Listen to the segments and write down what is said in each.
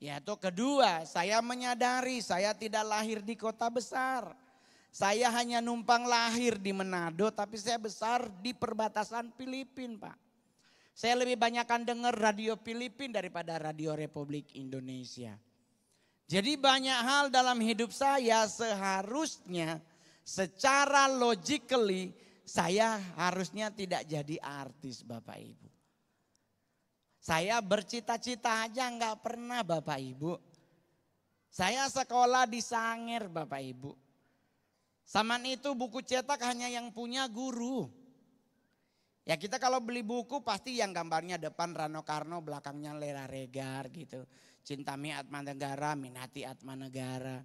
Yaitu kedua, saya menyadari saya tidak lahir di kota besar. Saya hanya numpang lahir di Manado, tapi saya besar di perbatasan Filipina, Pak. Saya lebih banyakkan dengar radio Filipina daripada radio Republik Indonesia. Jadi banyak hal dalam hidup saya seharusnya secara logically saya harusnya tidak jadi artis, Bapak Ibu. Saya bercita-cita aja nggak pernah, Bapak Ibu. Saya sekolah di Sangir, Bapak Ibu. Zaman itu buku cetak hanya yang punya guru. Ya kita kalau beli buku pasti yang gambarnya depan Rano Karno, belakangnya Lela Regar gitu. Cintami Atmanegara, Minati Atmanegara.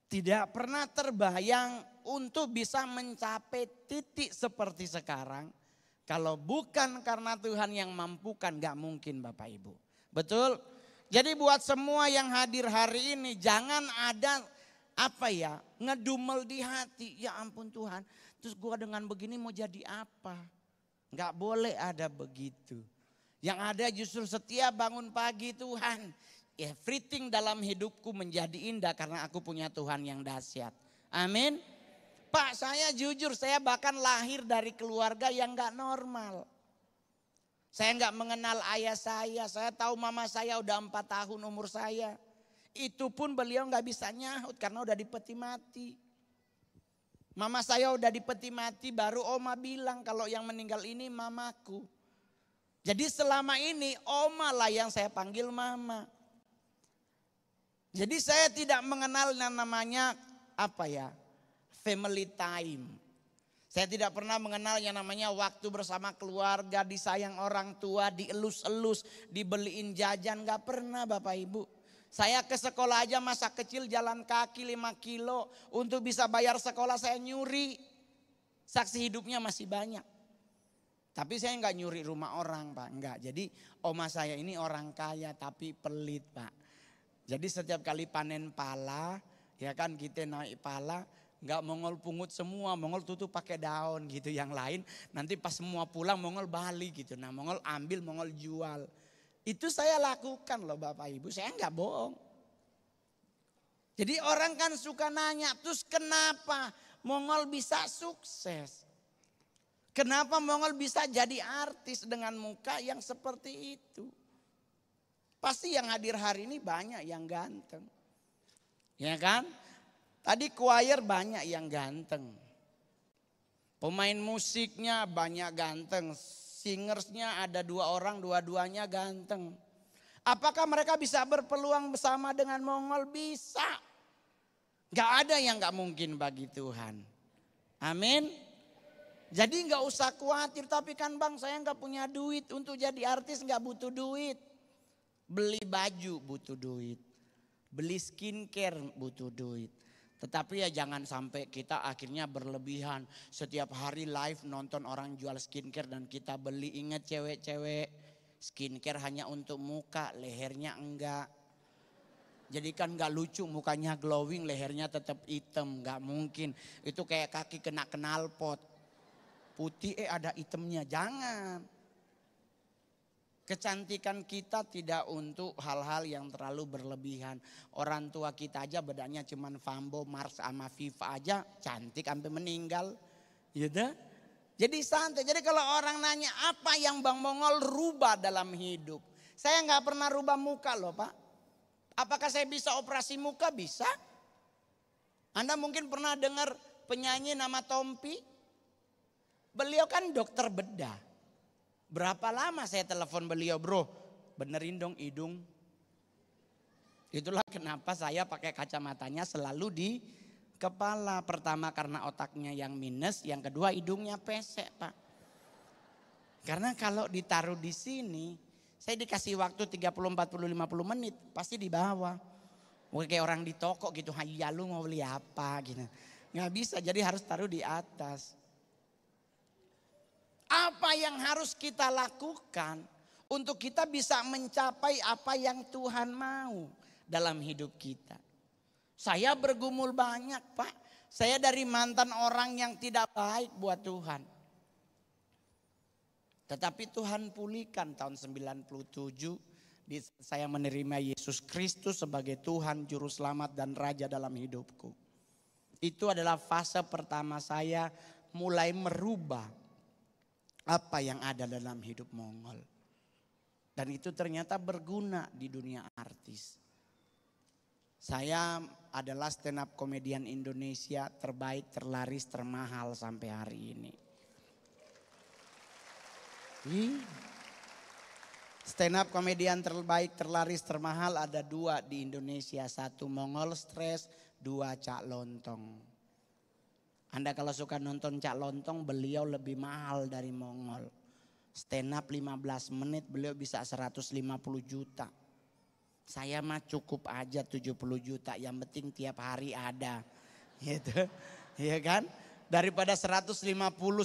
Tidak pernah terbayang untuk bisa mencapai titik seperti sekarang. Kalau bukan karena Tuhan yang mampukan, gak mungkin Bapak Ibu. Betul? Jadi buat semua yang hadir hari ini, jangan ada ngedumel di hati. Ya ampun Tuhan, terus gua dengan begini mau jadi apa? Gak boleh ada begitu. Yang ada justru setiap bangun pagi, Tuhan, everything dalam hidupku menjadi indah karena aku punya Tuhan yang dahsyat. Amin. Pak, saya jujur, saya bahkan lahir dari keluarga yang gak normal. Saya gak mengenal ayah saya tahu mama saya udah 4 tahun umur saya. Itu pun beliau gak bisa nyahut karena udah di peti mati. Mama saya udah di peti mati, baru oma bilang kalau yang meninggal ini mamaku. Jadi selama ini oma lah yang saya panggil mama. Jadi saya tidak mengenal yang namanya family time. Saya tidak pernah mengenal yang namanya waktu bersama keluarga, disayang orang tua, dielus-elus, dibeliin jajan. Gak pernah Bapak Ibu. Saya ke sekolah aja masa kecil jalan kaki 5 kilo. Untuk bisa bayar sekolah saya nyuri. Saksi hidupnya masih banyak. Tapi saya gak nyuri rumah orang Pak. Enggak. Jadi oma saya ini orang kaya tapi pelit Pak. Jadi setiap kali panen pala, ya kan kita naik pala. Enggak Mongol pungut semua, Mongol tutup pakai daun gitu yang lain. Nanti pas semua pulang Mongol balik gitu. Nah Mongol ambil, Mongol jual. Itu saya lakukan loh Bapak Ibu, saya enggak bohong. Jadi orang kan suka nanya, terus kenapa Mongol bisa sukses? Kenapa Mongol bisa jadi artis dengan muka yang seperti itu? Pasti yang hadir hari ini banyak yang ganteng. Ya kan? Tadi choir banyak yang ganteng. Pemain musiknya banyak ganteng. Singersnya ada 2 orang, dua-duanya ganteng. Apakah mereka bisa berpeluang bersama dengan Mongol? Bisa. Gak ada yang gak mungkin bagi Tuhan. Amin. Jadi gak usah khawatir. Tapi kan bang saya gak punya duit. Untuk jadi artis gak butuh duit. Beli baju butuh duit. Beli skincare butuh duit. Tetapi ya jangan sampai kita akhirnya berlebihan. Setiap hari live nonton orang jual skincare dan kita beli. Ingat cewek-cewek, skincare hanya untuk muka, lehernya enggak. Jadi kan enggak lucu, mukanya glowing, lehernya tetap hitam. Enggak mungkin, itu kayak kaki kena knalpot. Putih ada hitamnya, jangan. Kecantikan kita tidak untuk hal-hal yang terlalu berlebihan. Orang tua kita aja badannya cuman Fambo, Mars sama Viva aja cantik sampai meninggal. Gitu. Jadi santai. Jadi kalau orang nanya apa yang Bang Mongol rubah dalam hidup. Saya gak pernah rubah muka loh Pak. Apakah saya bisa operasi muka? Bisa. Anda mungkin pernah dengar penyanyi nama Tompi. Beliau kan dokter bedah. Berapa lama saya telepon beliau, bro, benerin dong hidung. Itulah kenapa saya pakai kacamatanya selalu di kepala. Pertama karena otaknya yang minus, yang kedua hidungnya pesek Pak. Karena kalau ditaruh di sini, saya dikasih waktu 30, 40, 50 menit, pasti di bawah. Mungkin kayak orang di toko gitu, ya lu mau beli apa gitu. Nggak bisa, jadi harus taruh di atas. Apa yang harus kita lakukan untuk kita bisa mencapai apa yang Tuhan mau dalam hidup kita. Saya bergumul banyak Pak. Saya dari mantan orang yang tidak baik buat Tuhan. Tetapi Tuhan pulihkan tahun 97 Saya menerima Yesus Kristus sebagai Tuhan, Juru Selamat dan Raja dalam hidupku. Itu adalah fase pertama saya mulai merubah apa yang ada dalam hidup Mongol. Dan itu ternyata berguna di dunia artis. Saya adalah stand up komedian Indonesia terbaik, terlaris, termahal sampai hari ini. Stand up komedian terbaik, terlaris, termahal ada 2 di Indonesia. 1 Mongol Stress, 2 Cak Lontong. Anda kalau suka nonton Cak Lontong, beliau lebih mahal dari Mongol. Stand up 15 menit beliau bisa 150 juta. Saya mah cukup aja 70 juta, yang penting tiap hari ada. Gitu. Iya kan? Daripada 150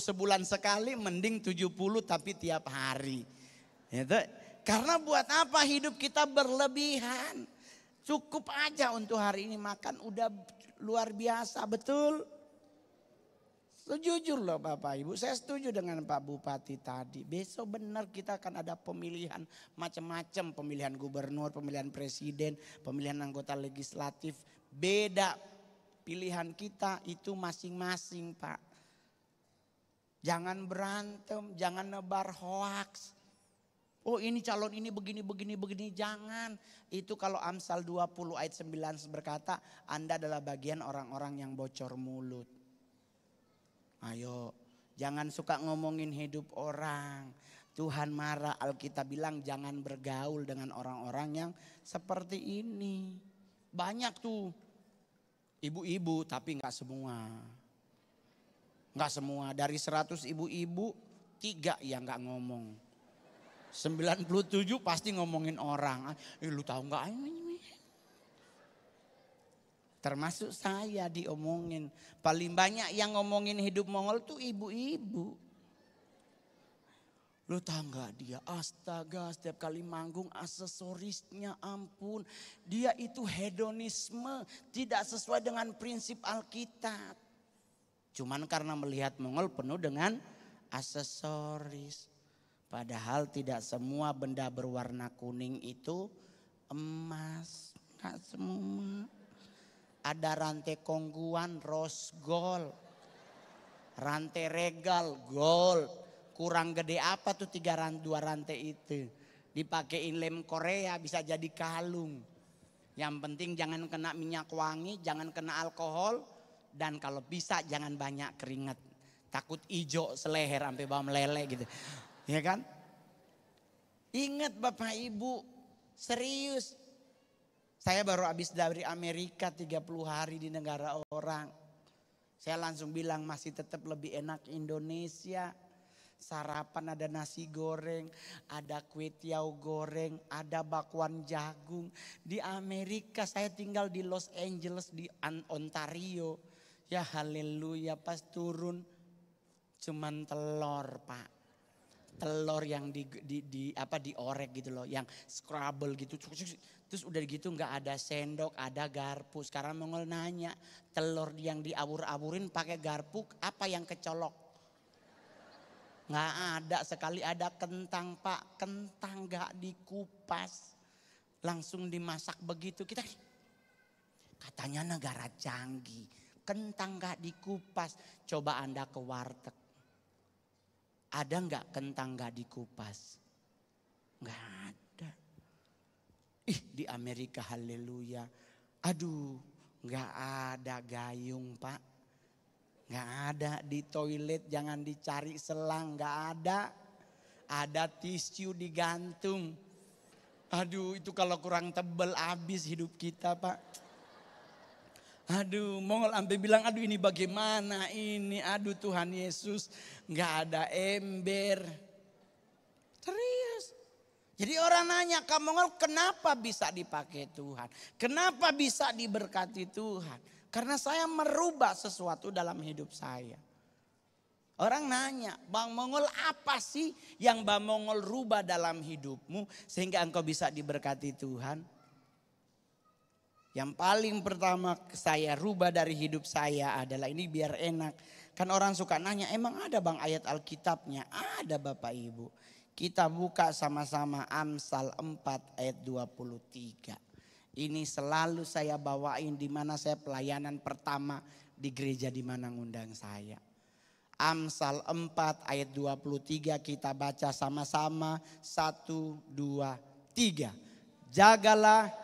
sebulan sekali, mending 70 tapi tiap hari. Gitu. Karena buat apa hidup kita berlebihan? Cukup aja untuk hari ini makan udah luar biasa, betul? Jujur loh Bapak Ibu, saya setuju dengan Pak Bupati tadi. Besok benar kita akan ada pemilihan macam-macam. Pemilihan gubernur, pemilihan presiden, pemilihan anggota legislatif. Beda pilihan kita itu masing-masing Pak. Jangan berantem, jangan nebar hoaks. Oh ini calon ini begini, jangan. Itu kalau Amsal 20 ayat 9 berkata, Anda adalah bagian orang-orang yang bocor mulut. Ayo, jangan suka ngomongin hidup orang. Tuhan marah, Alkitab bilang jangan bergaul dengan orang-orang yang seperti ini. Banyak tuh ibu-ibu tapi gak semua. Gak semua, dari 100 ibu-ibu 3 yang gak ngomong. 97 pasti ngomongin orang. Lu tahu gak ini? Termasuk saya diomongin. Paling banyak yang ngomongin hidup Mongol tuh ibu-ibu. Lu tahu gak dia? Astaga, setiap kali manggung aksesorisnya ampun. Dia itu hedonisme, tidak sesuai dengan prinsip Alkitab. Cuman karena melihat Mongol penuh dengan aksesoris. Padahal tidak semua benda berwarna kuning itu emas. Gak semua. Ada rantai kongguan rose gold. Rantai regal gold. Kurang gede apa tuh 2 rantai itu. Dipakein lem Korea bisa jadi kalung. Yang penting jangan kena minyak wangi, jangan kena alkohol. Dan kalau bisa jangan banyak keringat. Takut ijo seleher sampai bawah meleleh gitu. Ya kan? Ingat Bapak Ibu, serius. Saya baru habis dari Amerika 30 hari di negara orang. Saya langsung bilang masih tetap lebih enak Indonesia. Sarapan ada nasi goreng, ada kue tiaw goreng, ada bakwan jagung. Di Amerika saya tinggal di Los Angeles di Ontario. Ya haleluya, pas turun cuman telur Pak. Telur yang diorek gitu loh, yang scrabble gitu. Terus udah gitu nggak ada sendok, ada garpu. Sekarang Mongol nanya, telur yang diabur-aburin pakai garpu, apa yang kecolok? Nggak ada, sekali ada kentang Pak. Kentang nggak dikupas, langsung dimasak begitu. Kita katanya negara canggih, kentang nggak dikupas. Coba Anda ke warteg. Ada nggak kentang nggak dikupas? Nggak ada. Di Amerika haleluya. Aduh, nggak ada gayung Pak. Nggak ada di toilet, jangan dicari selang, nggak ada. Ada tisu digantung. Aduh, itu kalau kurang tebel habis hidup kita Pak. Aduh, Mongol sampai bilang, aduh ini bagaimana ini, aduh Tuhan Yesus, nggak ada ember. Serius. Jadi orang nanya, kamu Mongol kenapa bisa dipakai Tuhan? Kenapa bisa diberkati Tuhan? Karena saya merubah sesuatu dalam hidup saya. Orang nanya, Bang Mongol apa sih yang Bang Mongol rubah dalam hidupmu sehingga engkau bisa diberkati Tuhan? Yang paling pertama saya rubah dari hidup saya adalah ini biar enak. Kan orang suka nanya, emang ada Bang ayat Alkitabnya? Ada Bapak Ibu. Kita buka sama-sama Amsal 4 ayat 23. Ini selalu saya bawain di mana saya pelayanan pertama di gereja di mana ngundang saya. Amsal 4 ayat 23 kita baca sama-sama. 1, 2, 3. Jagalah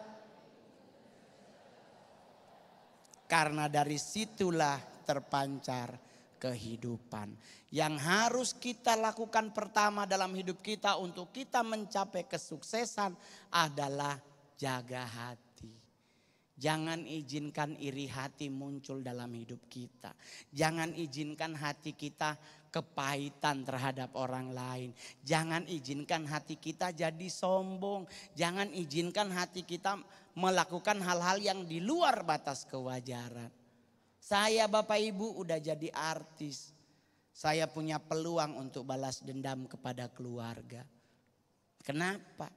karena dari situlah terpancar kehidupan. Yang harus kita lakukan pertama dalam hidup kita untuk kita mencapai kesuksesan adalah jaga hati. Jangan izinkan iri hati muncul dalam hidup kita. Jangan izinkan hati kita kepahitan terhadap orang lain. Jangan izinkan hati kita jadi sombong. Jangan izinkan hati kita melakukan hal-hal yang di luar batas kewajaran. Saya Bapak Ibu udah jadi artis. Saya punya peluang untuk balas dendam kepada keluarga. Kenapa?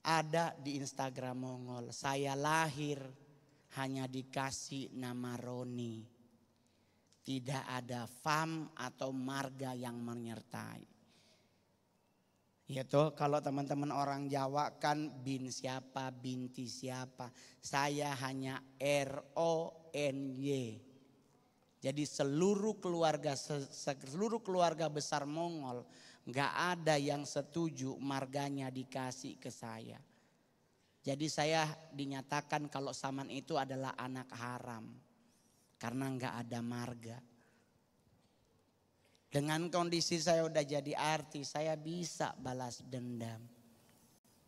Ada di Instagram Mongol. Saya lahir hanya dikasih nama Roni. Tidak ada fam atau marga yang menyertai. Ya toh, kalau teman-teman orang Jawa kan bin siapa, binti siapa. Saya hanya RONY. Jadi seluruh keluarga besar Mongol nggak ada yang setuju marganya dikasih ke saya. Jadi saya dinyatakan kalau Saman itu adalah anak haram karena nggak ada marga. Dengan kondisi saya udah jadi artis, saya bisa balas dendam.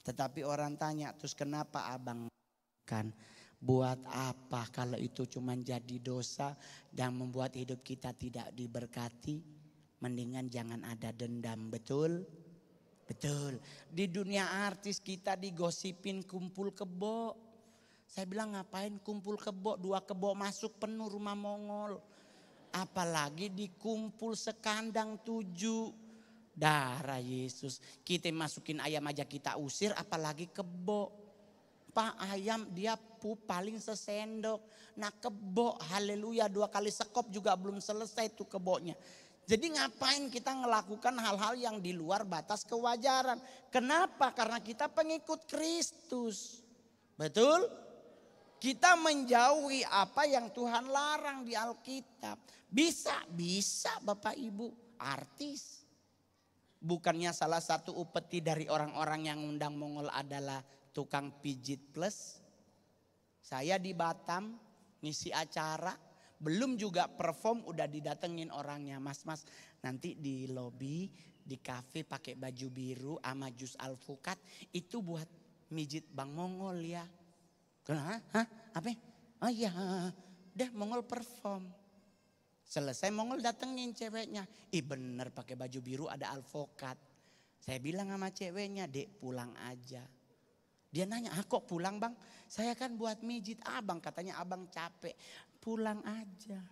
Tetapi orang tanya, terus kenapa abang kan? Buat apa kalau itu cuma jadi dosa dan membuat hidup kita tidak diberkati? Mendingan jangan ada dendam, betul? Betul. Di dunia artis kita digosipin kumpul kebo. Saya bilang ngapain kumpul kebo? 2 kebo masuk penuh rumah Mongol. Apalagi dikumpul sekandang 7. Darah Yesus. Kita masukin ayam aja kita usir, apalagi kebo. Pak, ayam dia paling sesendok. Nah kebo, haleluya, 2 kali sekop juga belum selesai tuh kebonya. Jadi ngapain kita melakukan hal-hal yang di luar batas kewajaran. Kenapa? Karena kita pengikut Kristus. Betul? Kita menjauhi apa yang Tuhan larang di Alkitab. Bisa Bapak Ibu artis. Bukannya salah satu upeti dari orang-orang yang undang Mongol adalah tukang pijit plus. Saya di Batam ngisi acara, belum juga perform udah didatengin orangnya. Mas nanti di lobi di kafe pakai baju biru sama jus alpukat itu buat mijit Bang Mongol ya. Hah? Apa? Oh iya, udah Mongol perform. Selesai Mongol datengin ceweknya. Bener pakai baju biru ada alpukat. Saya bilang sama ceweknya, Dek pulang aja. Dia nanya, kok pulang Bang? Saya kan buat mijit abang, katanya abang capek. Pulang aja.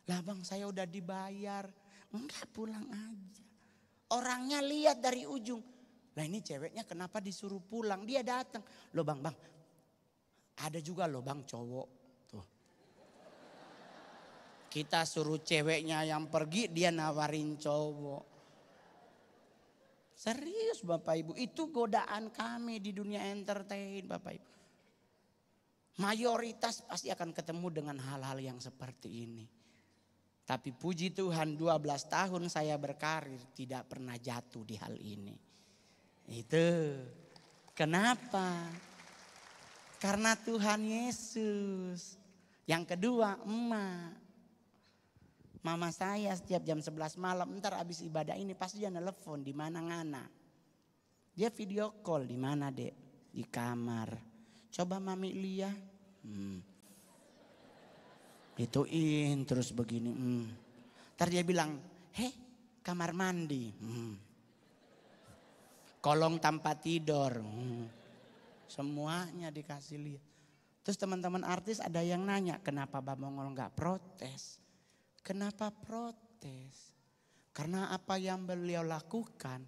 Lah Bang, saya udah dibayar. Enggak, pulang aja. Orangnya lihat dari ujung. Lah ini ceweknya kenapa disuruh pulang? Dia datang. Loh Bang, ada juga loh Bang cowok. Tuh. Kita suruh ceweknya yang pergi, dia nawarin cowok. Serius Bapak Ibu, itu godaan kami di dunia entertain Bapak Ibu. Mayoritas pasti akan ketemu dengan hal-hal yang seperti ini. Tapi puji Tuhan 12 tahun saya berkarir tidak pernah jatuh di hal ini. Itu kenapa? Karena Tuhan Yesus. Yang kedua emak. Mama saya setiap jam 11 malam, ntar abis ibadah ini pasti dia nelfon di mana Ngana. Dia video call di mana Dek? Di kamar. Coba Mami lihat. Ituin terus begini. Ntar dia bilang, kamar mandi. Kolong tanpa tidur. Semuanya dikasih lihat. Terus teman-teman artis ada yang nanya, kenapa Bang Mongol nggak protes? Kenapa protes? Karena apa yang beliau lakukan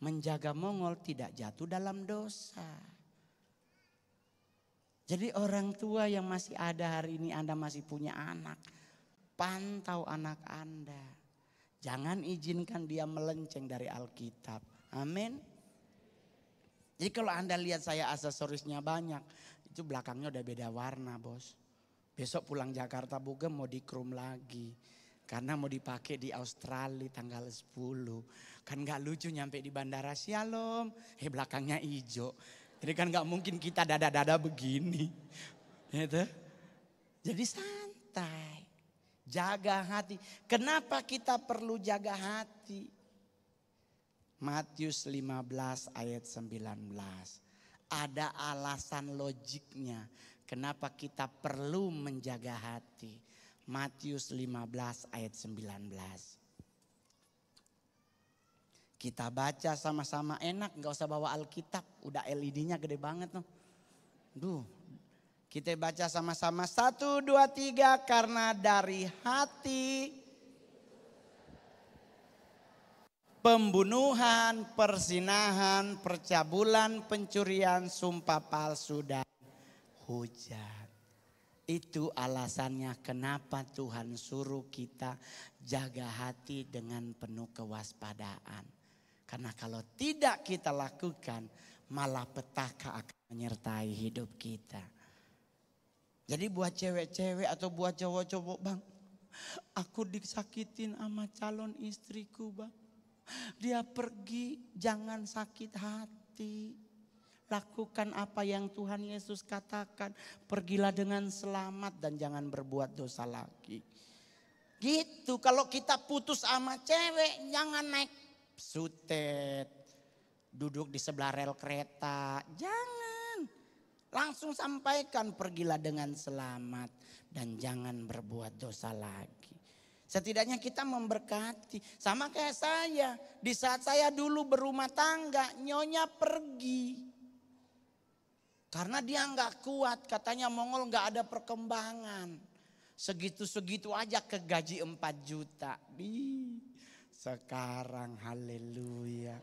menjaga Mongol tidak jatuh dalam dosa. Jadi orang tua yang masih ada hari ini, Anda masih punya anak. Pantau anak Anda. Jangan izinkan dia melenceng dari Alkitab. Amin. Jadi kalau Anda lihat saya aksesorisnya banyak, itu belakangnya udah beda warna, bos. Besok pulang Jakarta Bugem mau dikrum lagi. Karena mau dipakai di Australia tanggal 10. Kan gak lucu nyampe di bandara Shalom. Belakangnya hijau. Jadi kan gak mungkin kita dada-dada begini. Gitu. Jadi santai. Jaga hati. Kenapa kita perlu jaga hati? Matius 15 ayat 19. Ada alasan logiknya. Kenapa kita perlu menjaga hati. Matius 15 ayat 19. Kita baca sama-sama enak. Gak usah bawa Alkitab. Udah LED-nya gede banget tuh. Kita baca sama-sama 1, 2, 3. Karena dari hati pembunuhan, perzinahan, percabulan, pencurian, sumpah palsu dan hujat. Itu alasannya kenapa Tuhan suruh kita jaga hati dengan penuh kewaspadaan. Karena kalau tidak kita lakukan, malah petaka akan menyertai hidup kita. Jadi buat cewek-cewek atau buat cowok-cowok, bang, aku disakitin sama calon istriku, bang. Dia pergi, jangan sakit hati. Lakukan apa yang Tuhan Yesus katakan. Pergilah dengan selamat dan jangan berbuat dosa lagi. Gitu, kalau kita putus sama cewek, jangan naik sutet. Duduk di sebelah rel kereta, jangan. Langsung sampaikan pergilah dengan selamat dan jangan berbuat dosa lagi. Setidaknya kita memberkati. Sama kayak saya. Di saat saya dulu berumah tangga, nyonya pergi. Karena dia gak kuat. Katanya Mongol gak ada perkembangan. Segitu-segitu aja ke gaji 4 juta. Sekarang haleluya.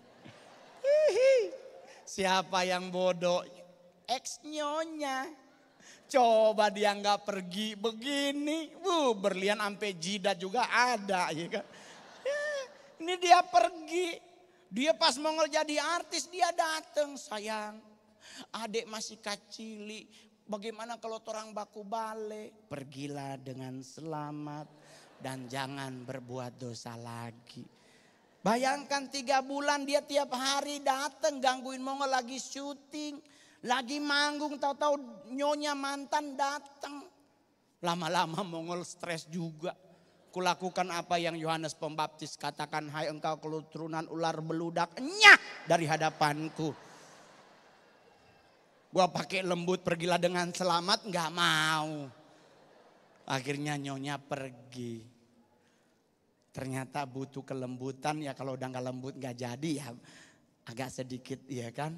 Siapa yang bodoh? Ex nyonya. Coba dia gak pergi begini. Berlian sampai jidat juga ada. Ya kan? Ini dia pergi. Dia pas Mongol jadi artis dia datang. Sayang, adik masih kacili. Bagaimana kalau orang baku balik? Pergilah dengan selamat dan jangan berbuat dosa lagi. Bayangkan 3 bulan dia tiap hari datang gangguin Mongol lagi syuting. Lagi manggung tahu-tahu nyonya mantan datang. Lama-lama Mongol stres juga. Kulakukan apa yang Yohanes Pembaptis katakan. Hai engkau keturunan ular beludak. Nyah dari hadapanku. Gua pakai lembut pergilah dengan selamat. Gak mau. Akhirnya nyonya pergi. Ternyata butuh kelembutan. Ya kalau udah gak lembut gak jadi ya. Agak sedikit ya kan.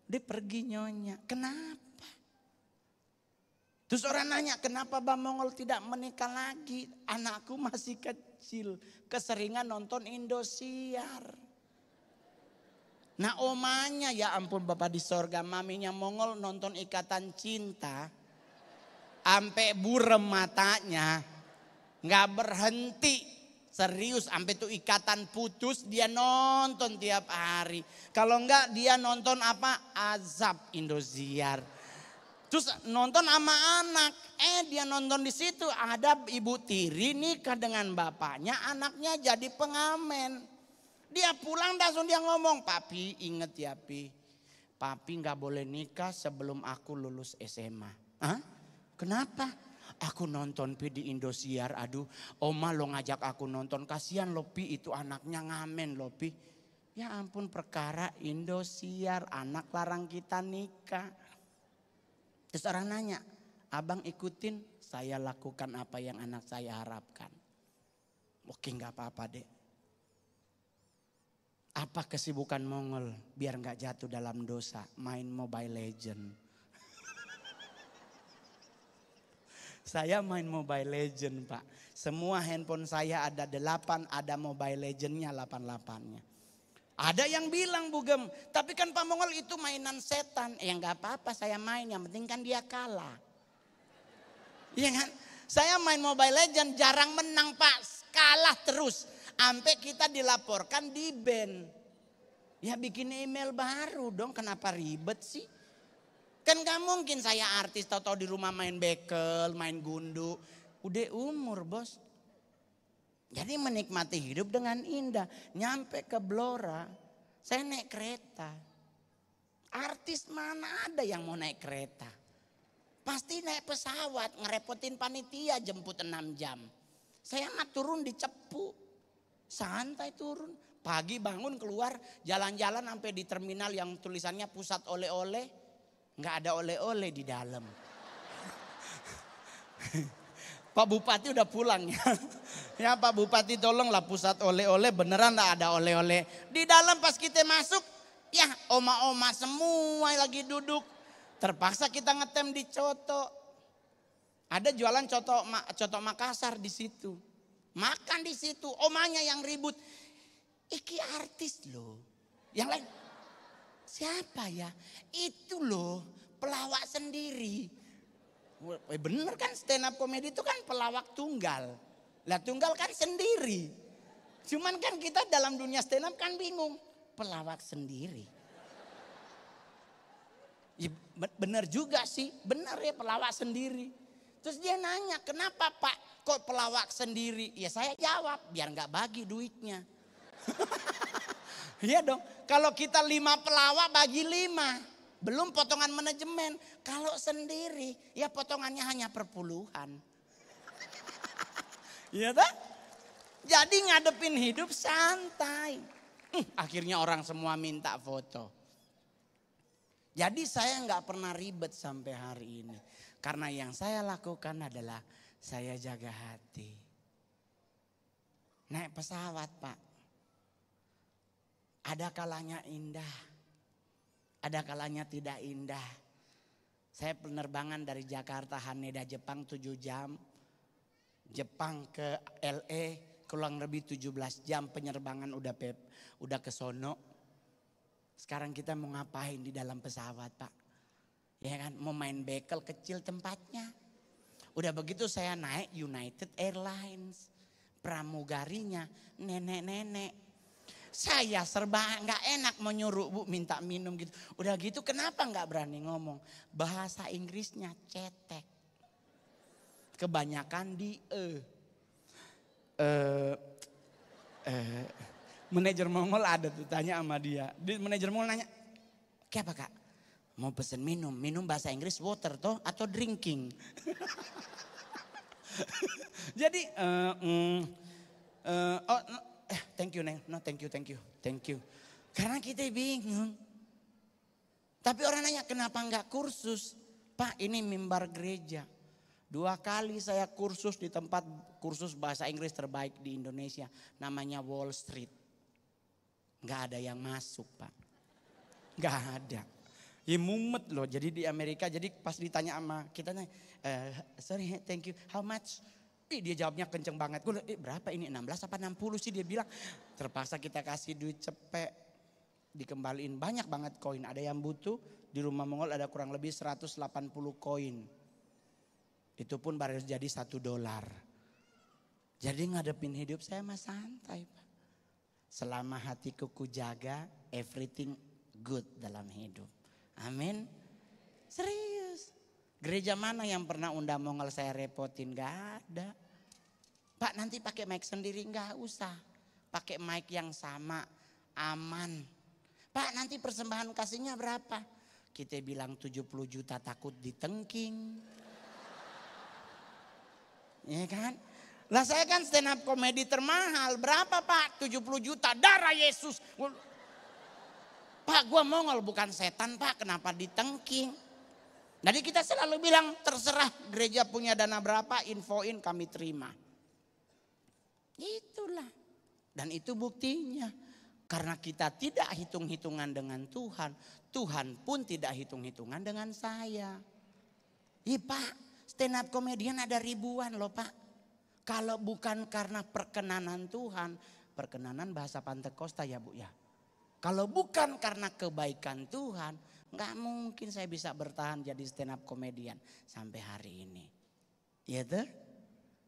Dia pergi nyonya. Kenapa? Terus orang nanya, kenapa Bang Mongol tidak menikah lagi? Anakku masih kecil. Keseringan nonton Indosiar. Nah omanya, ya ampun Bapak di sorga, maminya Mongol nonton Ikatan Cinta. Sampai burem matanya. Gak berhenti. Serius sampai tuh ikatan putus dia nonton tiap hari. Kalau enggak dia nonton apa? Azab Indosiar. Terus nonton sama anak. Dia nonton di situ ada ibu tiri nikah dengan bapaknya, anaknya jadi pengamen. Dia pulang langsung dia ngomong, "Papi inget ya Pi. Papi nggak boleh nikah sebelum aku lulus SMA." Hah? Kenapa? Aku nonton Pi di Indosiar, aduh oma lo ngajak aku nonton, kasihan lo Pi itu anaknya ngamen lo Pi. Ya ampun perkara Indosiar, anak larang kita nikah. Terus orang nanya, abang ikutin, saya lakukan apa yang anak saya harapkan. Oke gak apa-apa deh. Apa kesibukan Mongol biar gak jatuh dalam dosa, main Mobile Legend. Saya main Mobile Legend Pak. Semua handphone saya ada 8, ada Mobile Legend-nya 88-nya. Ada yang bilang Bugem, tapi kan Pak Mongol itu mainan setan. Ya gak apa-apa saya main, yang penting kan dia kalah. Iya kan? Saya main Mobile Legend jarang menang Pak, kalah terus. Sampai kita dilaporkan di ban. Ya bikin email baru dong, kenapa ribet sih? Kan gak mungkin saya artis tahu-tahu di rumah main bekel, main gundu. Udah umur bos. Jadi menikmati hidup dengan indah. Nyampe ke Blora, saya naik kereta. Artis mana ada yang mau naik kereta? Pasti naik pesawat, ngerepotin panitia jemput 6 jam. Saya mah turun di Cepu. Santai turun. Pagi bangun keluar jalan-jalan sampai di terminal yang tulisannya pusat oleh-oleh. Nggak ada oleh-oleh di dalam. Pak Bupati udah pulang ya. Ya Pak Bupati tolonglah pusat oleh-oleh beneran nggak ada oleh-oleh. Di dalam pas kita masuk ya oma-oma semua lagi duduk. Terpaksa kita ngetem di Coto. Ada jualan Coto Makassar di situ. Makan di situ, omanya yang ribut. Iki artis loh. Yang lain, siapa ya? Itu loh pelawak sendiri. Bener kan stand up comedy itu kan pelawak tunggal. Lah tunggal kan sendiri. Cuman kan kita dalam dunia stand up kan bingung. Pelawak sendiri. Ya, bener juga sih, bener ya pelawak sendiri. Terus dia nanya, kenapa Pak kok pelawak sendiri? Ya saya jawab, biar gak bagi duitnya. Iya dong, kalau kita 5 pelawak bagi 5. Belum potongan manajemen. Kalau sendiri ya potongannya hanya per puluhan. Iya tak? Jadi ngadepin hidup santai. Akhirnya orang semua minta foto. Jadi saya nggak pernah ribet sampai hari ini. Karena yang saya lakukan adalah saya jaga hati. Naik pesawat Pak. Ada kalanya indah. Ada kalanya tidak indah. Saya penerbangan dari Jakarta Haneda Jepang 7 jam. Jepang ke LA kurang lebih 17 jam penerbangan udah ke sono. Sekarang kita mau ngapain di dalam pesawat Pak? Ya kan mau main bekel kecil tempatnya. Udah begitu saya naik United Airlines. Pramugarinya nenek-nenek. Saya serba nggak enak mau nyuruh Bu minta minum gitu. Udah gitu kenapa nggak berani ngomong? Bahasa Inggrisnya cetek. Kebanyakan di manajer Mongol ada tuh tanya sama dia. Manajer Mongol nanya, "Kayak apa Kak? Mau pesen minum. Minum bahasa Inggris water toh atau drinking?" Jadi thank you Neng. No thank you. Karena kita bingung. Tapi orang nanya kenapa enggak kursus? Pak ini mimbar gereja. 2 kali saya kursus di tempat kursus bahasa Inggris terbaik di Indonesia. Namanya Wall Street. Enggak ada yang masuk Pak. Enggak ada. Ya mumet loh. Jadi di Amerika jadi pas ditanya sama kita sorry thank you how much? Dia jawabnya kenceng banget. Gue berapa ini 16 apa 60 sih dia bilang. Terpaksa kita kasih duit cepet. Dikembaliin banyak banget koin. Ada yang butuh. Di rumah Mongol ada kurang lebih 180 koin. Itu pun baru jadi $1. Jadi ngadepin hidup saya mah santai Pak. Selama hatiku kujaga everything good dalam hidup. Amin. Serius. Gereja mana yang pernah undang Mongol saya repotin? Gak ada. Pak nanti pakai mic sendiri gak usah. Pakai mic yang sama, aman. Pak nanti persembahan kasihnya berapa? Kita bilang 70 juta takut ditengking. Ya kan? Lah saya kan stand up komedi termahal. Berapa Pak? 70 juta darah Yesus. Pak gua Mongol bukan setan Pak, kenapa ditengking? Jadi kita selalu bilang terserah gereja punya dana berapa, infoin kami terima. Itulah. Dan itu buktinya. Karena kita tidak hitung-hitungan dengan Tuhan. Tuhan pun tidak hitung-hitungan dengan saya. Ih Pak, stand up comedian ada ribuan loh Pak. Kalau bukan karena perkenanan Tuhan. Perkenanan bahasa Pantekosta ya Bu ya. Kalau bukan karena kebaikan Tuhan. Nggak mungkin saya bisa bertahan jadi stand up comedian sampai hari ini. Ya tuh.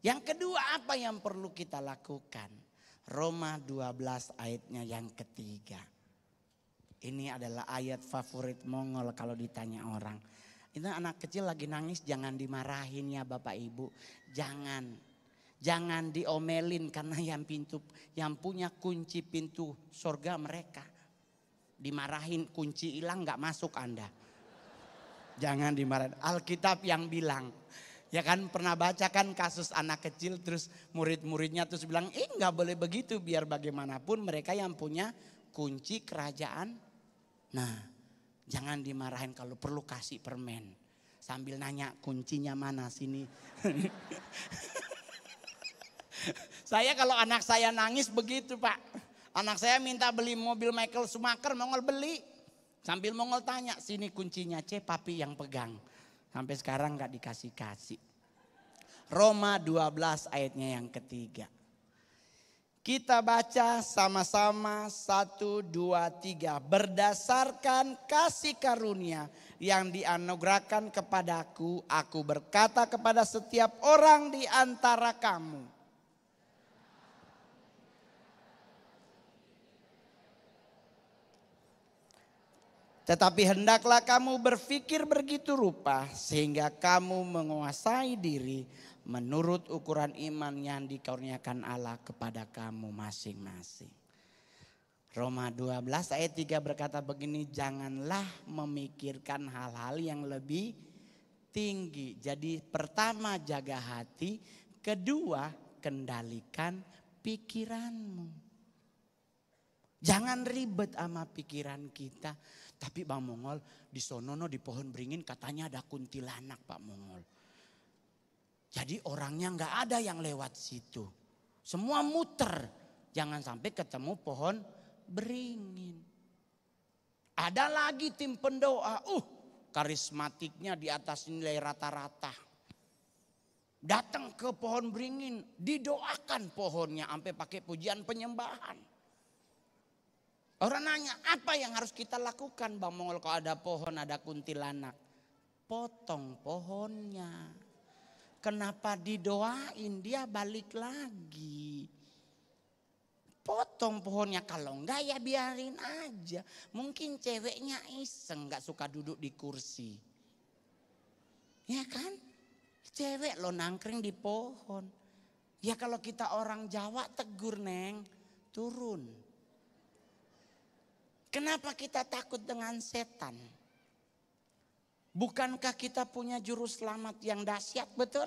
Yang kedua apa yang perlu kita lakukan? Roma 12 ayatnya yang ketiga. Ini adalah ayat favorit Mongol kalau ditanya orang. Itu anak kecil lagi nangis jangan dimarahin ya Bapak Ibu. Jangan diomelin karena yang punya kunci pintu surga mereka. Dimarahin kunci hilang gak masuk Anda. Jangan dimarahin. Alkitab yang bilang. Ya kan pernah baca kan kasus anak kecil terus murid-muridnya terus bilang gak boleh begitu biar bagaimanapun mereka yang punya kunci kerajaan. Nah jangan dimarahin kalau perlu kasih permen. Sambil nanya kuncinya mana sini. Saya kalau anak saya nangis begitu Pak. Anak saya minta beli mobil Michael Schumacher Mongol beli. Sambil Mongol tanya sini kuncinya papi yang pegang. Sampai sekarang gak dikasih-kasih. Roma 12 ayatnya yang ketiga. Kita baca sama-sama 1, 2, 3. Berdasarkan kasih karunia yang dianugerahkan kepadaku. Aku berkata kepada setiap orang di antara kamu. Tetapi hendaklah kamu berpikir begitu rupa sehingga kamu menguasai diri menurut ukuran iman yang dikaruniakan Allah kepada kamu masing-masing. Roma 12 ayat 3 berkata begini, janganlah memikirkan hal-hal yang lebih tinggi. Jadi pertama jaga hati, kedua kendalikan pikiranmu. Jangan ribet sama pikiran kita. Tapi Bang Mongol di sonono di pohon beringin katanya ada kuntilanak Pak Mongol. Jadi orangnya gak ada yang lewat situ. Semua muter. Jangan sampai ketemu pohon beringin. Ada lagi tim pendoa. Karismatiknya di atas nilai rata-rata. Datang ke pohon beringin. Didoakan pohonnya sampai pakai pujian penyembahan. Orang nanya apa yang harus kita lakukan Bang Mongol kalau ada pohon ada kuntilanak. Potong pohonnya. Kenapa didoain dia balik lagi. Potong pohonnya kalau enggak ya biarin aja. Mungkin ceweknya iseng gak suka duduk di kursi. Ya kan? Cewek lo nangkring di pohon. Ya kalau kita orang Jawa tegur neng turun. Kenapa kita takut dengan setan? Bukankah kita punya juru selamat yang dahsyat, betul?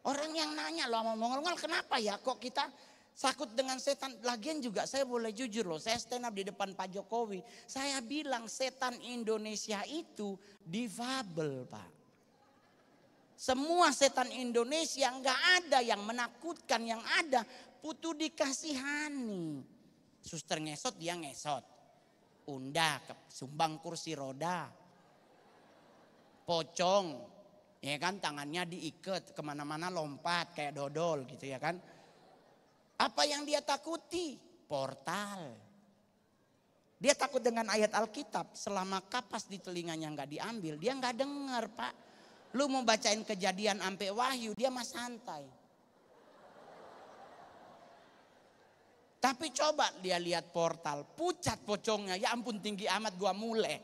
Orang yang nanya loh sama Mongol, kenapa ya kok kita takut dengan setan? Lagian juga saya boleh jujur loh, saya stand up di depan Pak Jokowi. Saya bilang setan Indonesia itu difabel Pak. Semua setan Indonesia nggak ada yang menakutkan, yang ada putu dikasihani. Suster ngesot dia ngesot. Unda sumbang kursi roda. Pocong. Ya kan tangannya diikat kemana-mana lompat kayak dodol gitu ya kan. Apa yang dia takuti? Portal. Dia takut dengan ayat Alkitab. Selama kapas di telinganya nggak diambil dia nggak dengar Pak. Lu mau bacain Kejadian sampai Wahyu dia mah santai. Tapi coba dia lihat portal, pucat pocongnya, ya ampun tinggi amat gua mulai.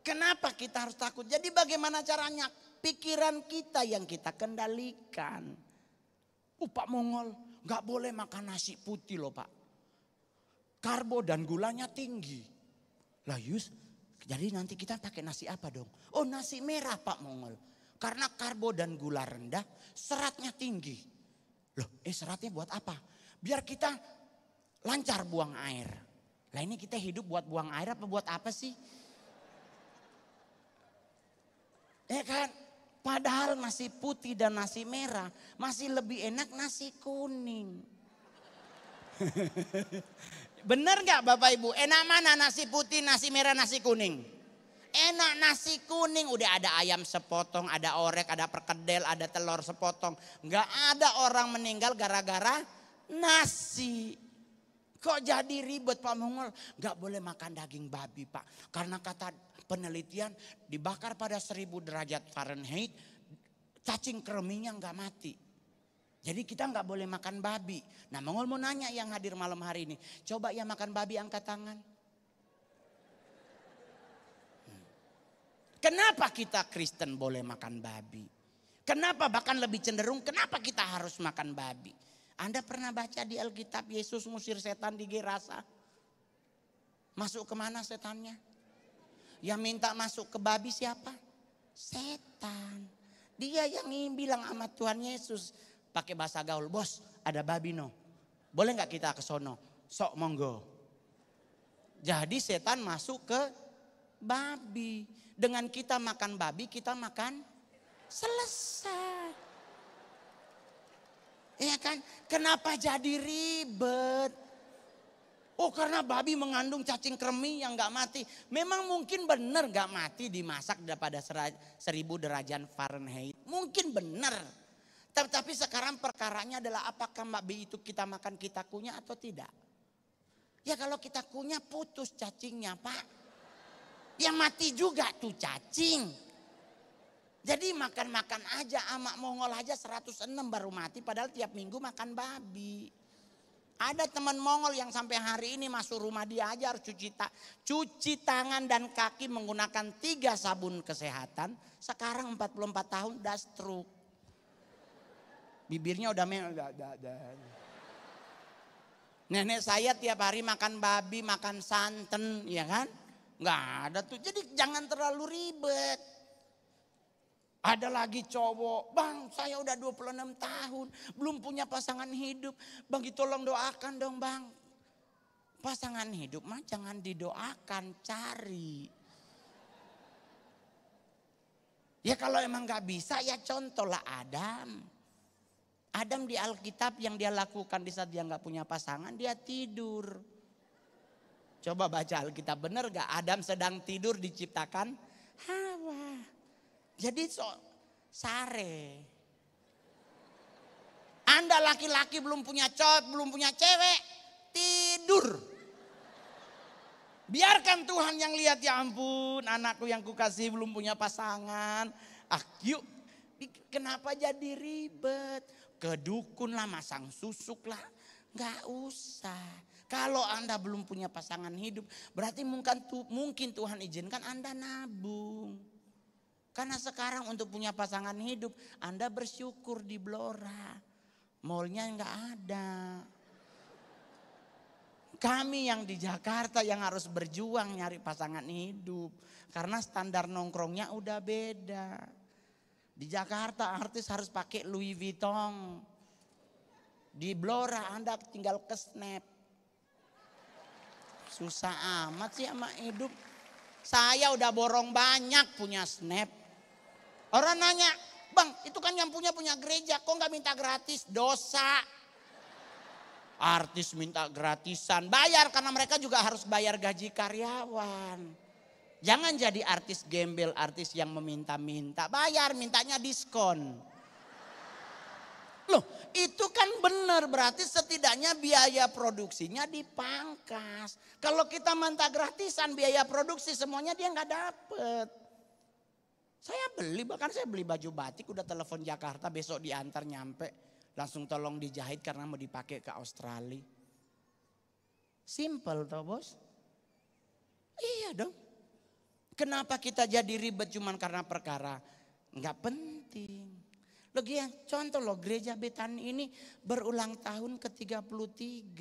Kenapa kita harus takut? Jadi bagaimana caranya? Pikiran kita yang kita kendalikan. Pak Mongol gak boleh makan nasi putih loh Pak. Karbo dan gulanya tinggi. Lah Yus, jadi nanti kita pakai nasi apa dong? Oh nasi merah Pak Mongol. Karena karbo dan gula rendah, seratnya tinggi. Loh, seratnya buat apa? Biar kita lancar buang air. Lah ini kita hidup buat buang air apa buat apa sih? Ya kan? Padahal nasi putih dan nasi merah masih lebih enak nasi kuning. Bener gak Bapak Ibu? Enak mana nasi putih, nasi merah, nasi kuning? Enak nasi kuning, udah ada ayam sepotong, ada orek, ada perkedel, ada telur sepotong. Gak ada orang meninggal gara-gara nasi. Kok jadi ribet Pak Mongol? Gak boleh makan daging babi Pak. Karena kata penelitian dibakar pada 1000 derajat Fahrenheit, cacing kreminya gak mati. Jadi kita nggak boleh makan babi. Nah, Mongol mau nanya yang hadir malam hari ini. Coba yang makan babi angkat tangan. Kenapa kita Kristen boleh makan babi? Kenapa bahkan lebih cenderung kenapa kita harus makan babi? Anda pernah baca di Alkitab Yesus ngusir setan di Gerasa? Masuk kemana setannya? Yang minta masuk ke babi siapa? Setan. Dia yang bilang sama Tuhan Yesus pakai bahasa gaul, bos ada babi no. Boleh gak kita ke sono? Sok monggo. Jadi setan masuk ke babi. Dengan kita makan babi kita makan selesai. Ya kan? Kenapa jadi ribet? Oh karena babi mengandung cacing kremi yang gak mati. Memang mungkin benar gak mati dimasak pada 1000 derajat Fahrenheit. Mungkin benar. Tapi sekarang perkaranya adalah apakah babi itu kita makan kita kunyah atau tidak. Ya kalau kita kunyah putus cacingnya Pak. Yang mati juga tuh cacing. Jadi makan-makan aja, amak Mongol aja 106 baru mati padahal tiap minggu makan babi. Ada teman Mongol yang sampai hari ini masuk rumah dia aja harus cuci tangan dan kaki menggunakan 3 sabun kesehatan. Sekarang 44 tahun udah stroke. Bibirnya udah Nenek saya tiap hari makan babi, makan santan, ya kan? Nggak ada tuh. Jadi jangan terlalu ribet. Ada lagi cowok, bang saya udah 26 tahun, belum punya pasangan hidup. Bang tolong doakan dong bang. Pasangan hidup mah jangan didoakan, cari. Ya kalau emang nggak bisa ya contohlah Adam. Adam di Alkitab yang dia lakukan di saat dia nggak punya pasangan, dia tidur. Coba baca Alkitab, benar gak? Adam sedang tidur diciptakan Hawa. Jadi sare. Anda laki-laki belum punya cowok, belum punya cewek, tidur. Biarkan Tuhan yang lihat, ya ampun anakku yang kukasih belum punya pasangan. Yuk, kenapa jadi ribet? Kedukun lah, masang susuk lah. Gak usah. Kalau Anda belum punya pasangan hidup, berarti mungkin Tuhan izinkan Anda nabung. Karena sekarang untuk punya pasangan hidup, Anda bersyukur di Blora. Mallnya gak ada. Kami yang di Jakarta yang harus berjuang nyari pasangan hidup. Karena standar nongkrongnya udah beda. Di Jakarta artis harus pakai Louis Vuitton. Di Blora Anda tinggal ke snap. Susah amat sih sama hidup. Saya udah borong banyak punya snap. Orang nanya, bang itu kan yang punya gereja, kok gak minta gratis? Dosa. Artis minta gratisan, bayar karena mereka juga harus bayar gaji karyawan. Jangan jadi artis gembel, artis yang meminta-minta. Bayar, mintanya diskon. Loh itu kan benar, berarti setidaknya biaya produksinya dipangkas. Kalau kita minta gratisan biaya produksi semuanya dia gak dapet. Saya bahkan saya beli baju batik udah telepon Jakarta besok diantar nyampe. Langsung tolong dijahit karena mau dipakai ke Australia. Simple toh bos. Iya dong. Kenapa kita jadi ribet cuman karena perkara nggak penting. Logian contoh loh gereja Betani ini berulang tahun ke-33.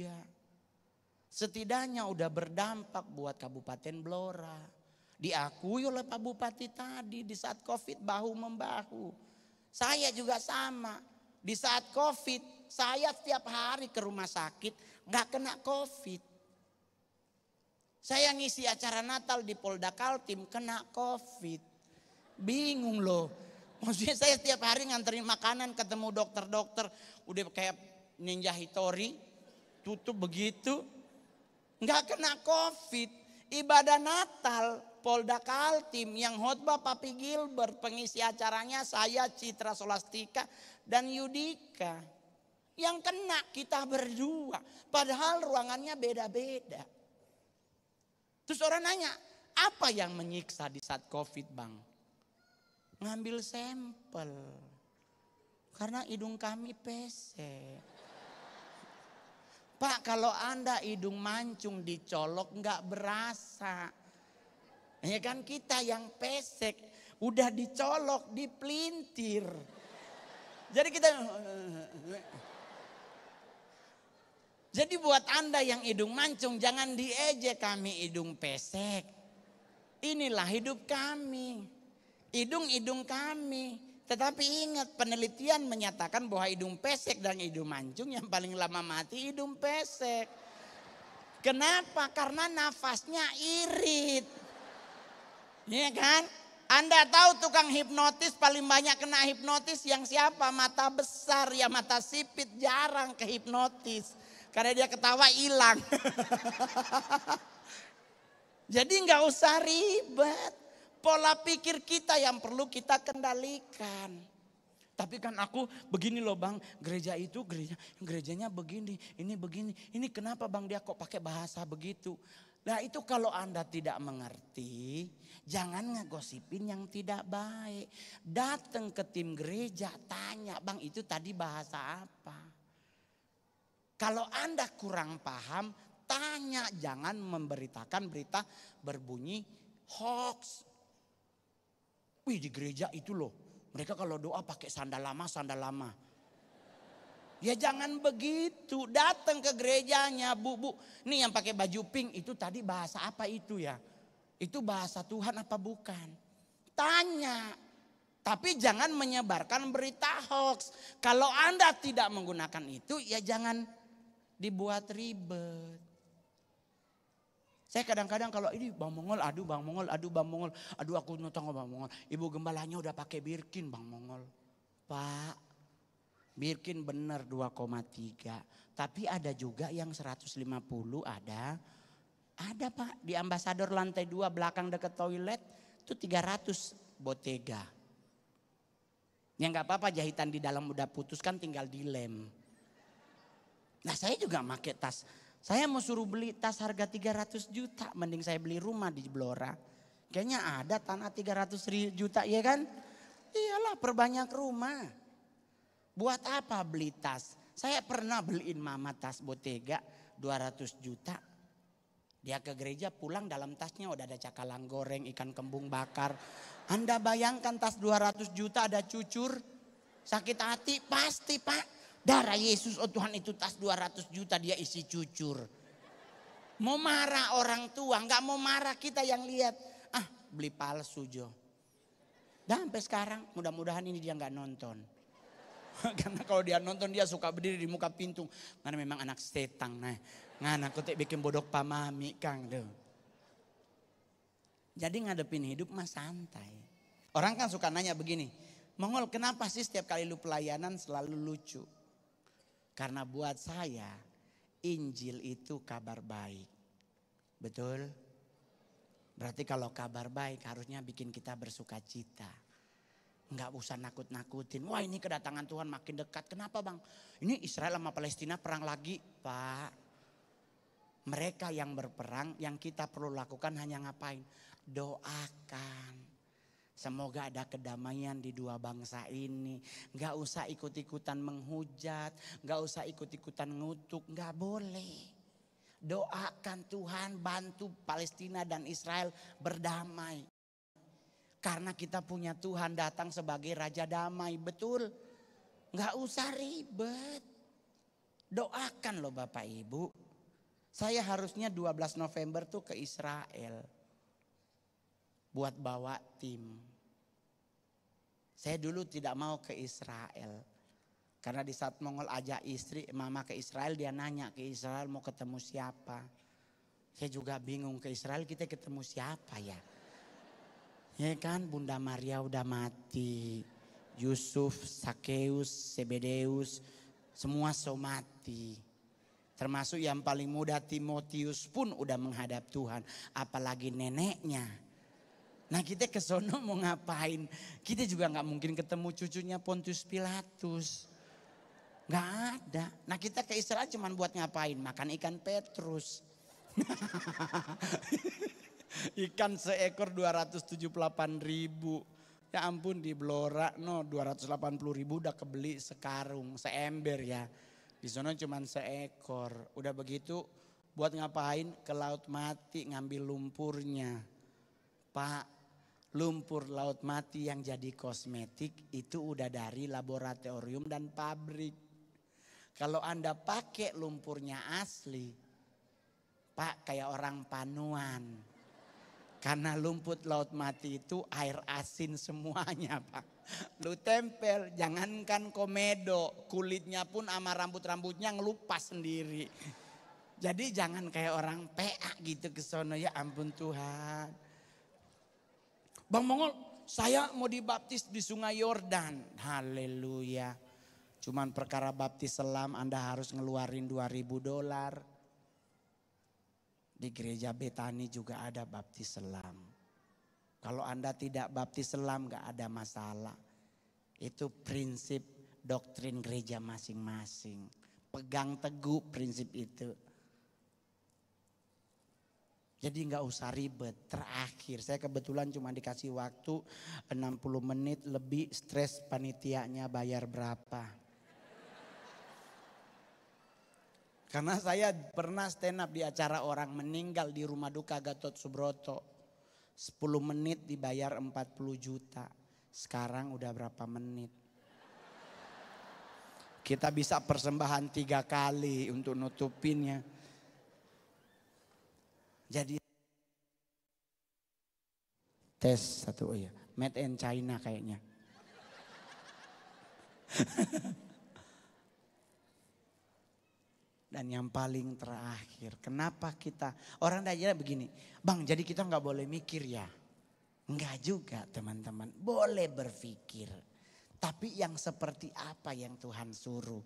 Setidaknya udah berdampak buat Kabupaten Blora. Diakui oleh Pak Bupati tadi di saat COVID bahu-membahu. Saya juga sama. Di saat COVID saya setiap hari ke rumah sakit gak kena COVID. Saya ngisi acara Natal di Polda Kaltim kena COVID. Bingung loh. Maksudnya saya setiap hari nganterin makanan ketemu dokter-dokter. Udah kayak Ninja Hitori. Tutup begitu. Gak kena COVID. Ibadah Natal Polda Kaltim yang khotbah Papi Gilbert. Pengisi acaranya saya Citra Solastika dan Yudika. Yang kena kita berdua. Padahal ruangannya beda-beda. Terus orang nanya, apa yang menyiksa di saat COVID bang? Ngambil sampel. Karena hidung kami pesek. Pak, kalau Anda hidung mancung dicolok nggak berasa. Ya kan kita yang pesek udah dicolok, dipelintir. Jadi kita... Jadi buat Anda yang hidung mancung jangan diejek, kami hidung pesek. Inilah hidup kami. Hidung-hidung kami. Tetapi ingat, penelitian menyatakan bahwa hidung pesek dan hidung mancung yang paling lama mati hidung pesek. Kenapa? Karena nafasnya irit. Iya kan? Anda tahu tukang hipnotis paling banyak kena hipnotis yang siapa? Mata besar, ya mata sipit jarang ke hipnotis. Karena dia ketawa hilang. Jadi nggak usah ribet. Pola pikir kita yang perlu kita kendalikan. Tapi kan aku begini loh bang, gereja itu gerejanya begini, ini begini. Ini kenapa bang dia kok pakai bahasa begitu? Nah itu kalau Anda tidak mengerti, jangan ngegosipin yang tidak baik. Datang ke tim gereja, tanya bang itu tadi bahasa apa? Kalau Anda kurang paham, tanya, jangan memberitakan berita berbunyi hoax. Wih di gereja itu loh, mereka kalau doa pakai sandal lama. Ya jangan begitu, datang ke gerejanya, bu, nih yang pakai baju pink itu tadi bahasa apa itu ya? Itu bahasa Tuhan apa bukan? Tanya. Tapi jangan menyebarkan berita hoax. Kalau Anda tidak menggunakan itu, ya jangan dibuat ribet. Saya kadang-kadang kalau ini Bang Mongol, aduh Bang Mongol, aduh aku nonton Bang Mongol. Ibu gembalanya udah pakai Birkin Bang Mongol. Pak, Birkin bener 2,3. Tapi ada juga yang 150 ada. Ada Pak, di Ambasador lantai 2 belakang dekat toilet itu 300 Bottega. Ya nggak apa-apa jahitan di dalam udah putus kan tinggal dilem. Nah saya juga pakai tas. Saya mau suruh beli tas harga 300 juta. Mending saya beli rumah di Blora. Kayaknya ada tanah 300 juta ya kan. Iyalah perbanyak rumah. Buat apa beli tas? Saya pernah beliin mama tas Bottega 200 juta. Dia ke gereja pulang dalam tasnya udah ada cakalang goreng, ikan kembung bakar. Anda bayangkan tas 200 juta ada cucur. Sakit hati pasti Pak. Darah Yesus, oh Tuhan itu tas 200 juta dia isi cucur. Mau marah orang tua, nggak mau marah kita yang lihat. Ah beli palsu Jo. Dan sampai sekarang mudah-mudahan ini dia nggak nonton. Karena kalau dia nonton dia suka berdiri di muka pintu. Karena memang anak setang. Nah, ngana kotek bikin bodok pamami kang tuh. Jadi ngadepin hidup mah santai. Orang kan suka nanya begini. Mongol kenapa sih setiap kali lu pelayanan selalu lucu? Karena buat saya Injil itu kabar baik. Betul? Berarti kalau kabar baik harusnya bikin kita bersuka cita. Enggak usah nakut-nakutin. Wah ini kedatangan Tuhan makin dekat. Kenapa bang? Ini Israel sama Palestina perang lagi. Pak. Mereka yang berperang yang kita perlu lakukan hanya ngapain? Doakan. Semoga ada kedamaian di dua bangsa ini. Gak usah ikut-ikutan menghujat. Gak usah ikut-ikutan ngutuk. Gak boleh. Doakan Tuhan bantu Palestina dan Israel berdamai. Karena kita punya Tuhan datang sebagai Raja Damai. Betul? Gak usah ribet. Doakan loh Bapak Ibu. Saya harusnya 12 November tuh ke Israel. Buat bawa tim. Saya dulu tidak mau ke Israel. Karena di saat Mongol ajak istri, mama ke Israel, dia nanya ke Israel mau ketemu siapa. Saya juga bingung ke Israel kita ketemu siapa ya. Ya kan Bunda Maria udah mati. Yusuf, Sakeus, Sebedeus, semua so mati. Termasuk yang paling muda Timotius pun udah menghadap Tuhan. Apalagi neneknya. Nah kita ke sono mau ngapain? Kita juga gak mungkin ketemu cucunya Pontius Pilatus. Gak ada. Nah kita ke Israel cuma buat ngapain? Makan ikan Petrus. Ikan seekor 278.000. Ya ampun di Blora 280.000 udah kebeli sekarung, seember ya. Di sana cuma seekor. Udah begitu buat ngapain? Ke laut mati ngambil lumpurnya. Pak, lumpur laut mati yang jadi kosmetik itu udah dari laboratorium dan pabrik. Kalau Anda pakai lumpurnya asli, Pak, kayak orang panuan. Karena lumpur laut mati itu air asin semuanya, Pak. Lu tempel, jangankan komedo, kulitnya pun sama rambut-rambutnya ngelupas sendiri. Jadi jangan kayak orang PA gitu ke sono, ya ampun Tuhan. Bang Mongol, saya mau dibaptis di Sungai Yordan. Haleluya. Cuman perkara baptis selam Anda harus ngeluarin $2.000. Di gereja Betani juga ada baptis selam. Kalau Anda tidak baptis selam gak ada masalah. Itu prinsip doktrin gereja masing-masing. Pegang teguh prinsip itu. Jadi gak usah ribet. Terakhir saya kebetulan cuma dikasih waktu 60 menit lebih, stres panitianya bayar berapa. Karena saya pernah stand up di acara orang meninggal di rumah duka Gatot Subroto. 10 menit dibayar 40 juta. Sekarang udah berapa menit? Kita bisa persembahan 3 kali untuk nutupinnya. Jadi tes satu, oh ya, made in China kayaknya. Dan yang paling terakhir, kenapa kita, orang daya begini, Bang jadi kita gak boleh mikir ya. Enggak juga teman-teman, boleh berpikir. Tapi yang seperti apa yang Tuhan suruh.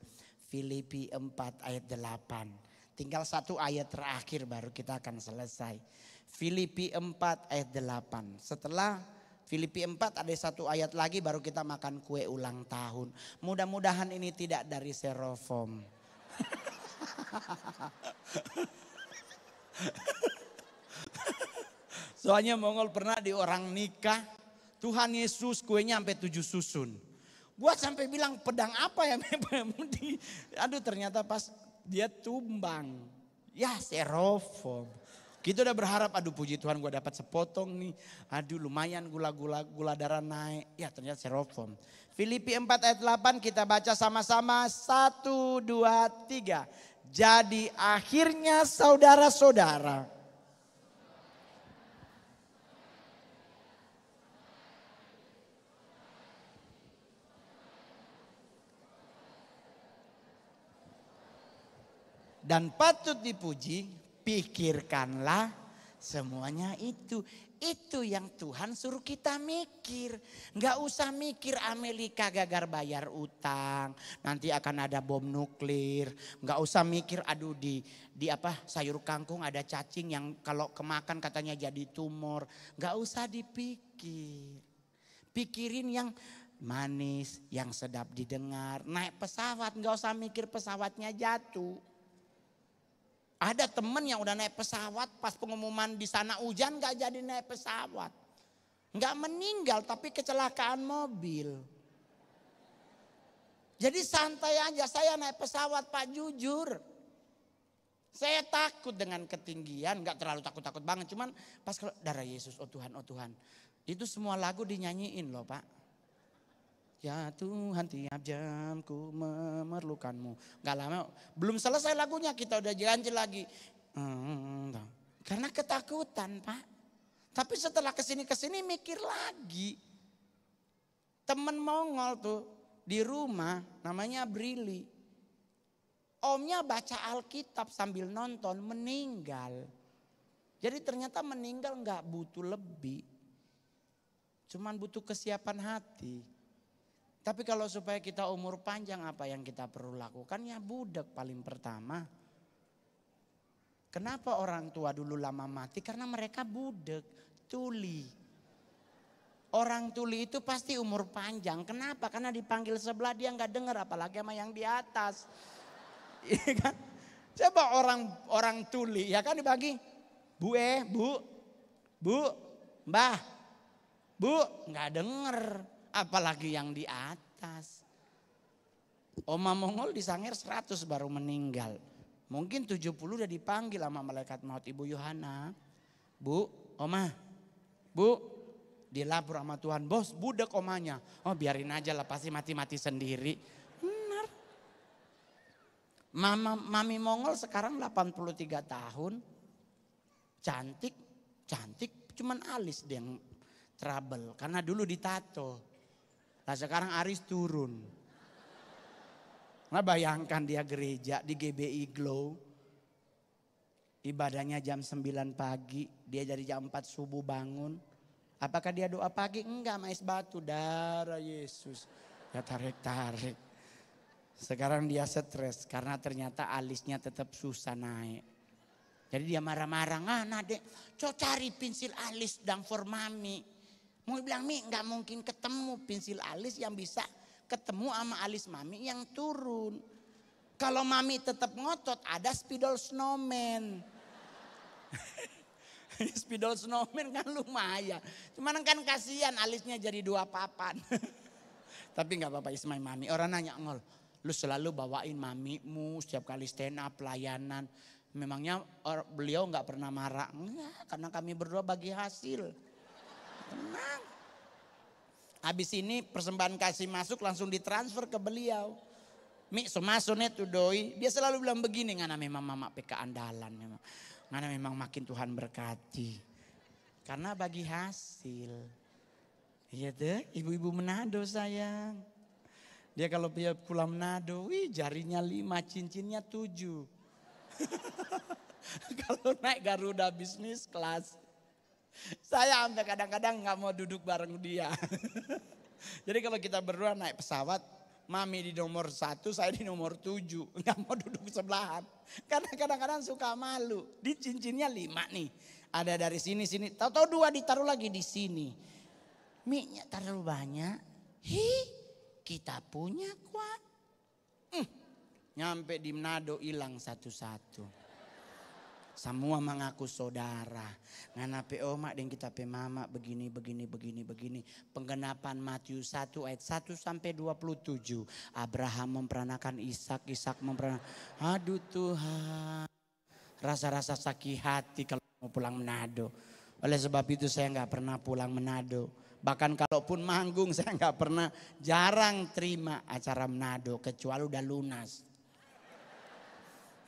Filipi 4 ayat 8. Tinggal satu ayat terakhir baru kita akan selesai. Filipi 4 ayat 8. Setelah Filipi 4 ada satu ayat lagi baru kita makan kue ulang tahun. Mudah-mudahan ini tidak dari styrofoam. Soalnya Mongol pernah di orang nikah, Tuhan Yesus kuenya sampai 7 susun. Gua sampai bilang pedang apa ya? Aduh ternyata pas dia tumbang. Ya styrofoam. Kita udah berharap aduh puji Tuhan gue dapat sepotong nih. Aduh lumayan gula darah naik. Ya ternyata styrofoam. Filipi 4 ayat 8 kita baca sama-sama. 1, 2, 3. Jadi akhirnya saudara-saudara. Dan patut dipuji, pikirkanlah semuanya itu. Itu yang Tuhan suruh kita mikir. Nggak usah mikir Amerika gagal bayar utang. Nanti akan ada bom nuklir. Nggak usah mikir aduh di apa sayur kangkung ada cacing yang kalau kemakan katanya jadi tumor. Nggak usah dipikir. Pikirin yang manis, yang sedap didengar. Naik pesawat nggak usah mikir pesawatnya jatuh. Ada temen yang udah naik pesawat pas pengumuman di sana hujan gak jadi naik pesawat. Gak meninggal tapi kecelakaan mobil. Jadi santai aja saya naik pesawat Pak jujur. Saya takut dengan ketinggian gak terlalu takut-takut banget. Cuman pas kalau darah Yesus oh Tuhan. Itu semua lagu dinyanyiin loh Pak. Ya Tuhan tiap jam ku memerlukanmu. Gak lama belum selesai lagunya kita udah janji lagi. Karena ketakutan Pak. Tapi setelah kesini mikir lagi. Temen Mongol tuh di rumah namanya Brili. Omnya baca Alkitab sambil nonton meninggal. Jadi ternyata meninggal gak butuh lebih. Cuman butuh kesiapan hati. Tapi kalau supaya kita umur panjang apa yang kita perlu lakukan ya budak paling pertama. Kenapa orang tua dulu lama mati? Karena mereka budak, tuli. Orang tuli itu pasti umur panjang. Kenapa? Karena dipanggil sebelah dia nggak dengar apalagi sama yang di atas. Iya kan? Coba orang tuli ya kan dibagi. Bu, mbah. Bu, nggak denger. Apalagi yang di atas. Oma Mongol di Sangir 100 baru meninggal. Mungkin 70 udah dipanggil sama malaikat maut Ibu Yohana. Bu, Oma, Bu, dilapor sama Tuhan. Bos, budak omanya. Oh biarin aja lah, pasti mati-mati sendiri. Benar. Mami Mongol sekarang 83 tahun. Cantik, cuman alis dia yang trouble. Karena dulu ditato. Nah sekarang alis turun. Nah bayangkan dia gereja di GBI Glow. Ibadahnya jam 9 pagi. Dia dari jam 4 subuh bangun. Apakah dia doa pagi? Enggak, mais batu. Darah Yesus. Ya tarik-tarik. Sekarang dia stres karena ternyata alisnya tetap susah naik. Jadi dia marah-marah. Nah dek, coba cari pensil alis dan for mami. Mau bilang Mi gak mungkin ketemu pensil alis yang bisa ketemu sama alis mami yang turun. Kalau mami tetap ngotot ada spidol snowman. Spidol snowman kan lumayan. Cuman kan kasihan alisnya jadi 2 papan. Tapi gak apa-apa Ismail mami. Orang nanya Ngol, lu selalu bawain mamimu setiap kali stand up pelayanan. Memangnya beliau gak pernah marah? Enggak, karena kami berdua bagi hasil. Tenang. Habis ini persembahan kasih masuk langsung ditransfer ke beliau. Mi somasonet tuh doi. Dia selalu bilang begini, ngana memang mama PK andalan memang. Ngana memang makin Tuhan berkati. Karena bagi hasil. Iya deh, ibu-ibu Manado sayang. Dia kalau pulang Manado, wih jarinya 5, cincinnya 7. Kalau naik Garuda bisnis kelas. Saya sampai kadang-kadang gak mau duduk bareng dia. Jadi kalau kita berdua naik pesawat, mami di nomor 1, saya di nomor 7. Gak mau duduk sebelahan. Karena kadang-kadang suka malu. Di cincinnya 5 nih. Ada dari sini. Tahu-tahu 2 ditaruh lagi di sini. Mie-nya terlalu banyak. Kita punya kuat. Nyampe di Manado hilang satu-satu. Semua mengaku saudara. Ngana pe oma dan kita pe mama begini. Penggenapan Matius 1 ayat 1 sampai 27. Abraham memperanakan Ishak, Ishak memperanakan. Aduh Tuhan. Rasa-rasa sakit hati kalau mau pulang Manado. Oleh sebab itu saya nggak pernah pulang Manado. Bahkan kalaupun manggung saya nggak pernah, jarang terima acara Manado kecuali udah lunas.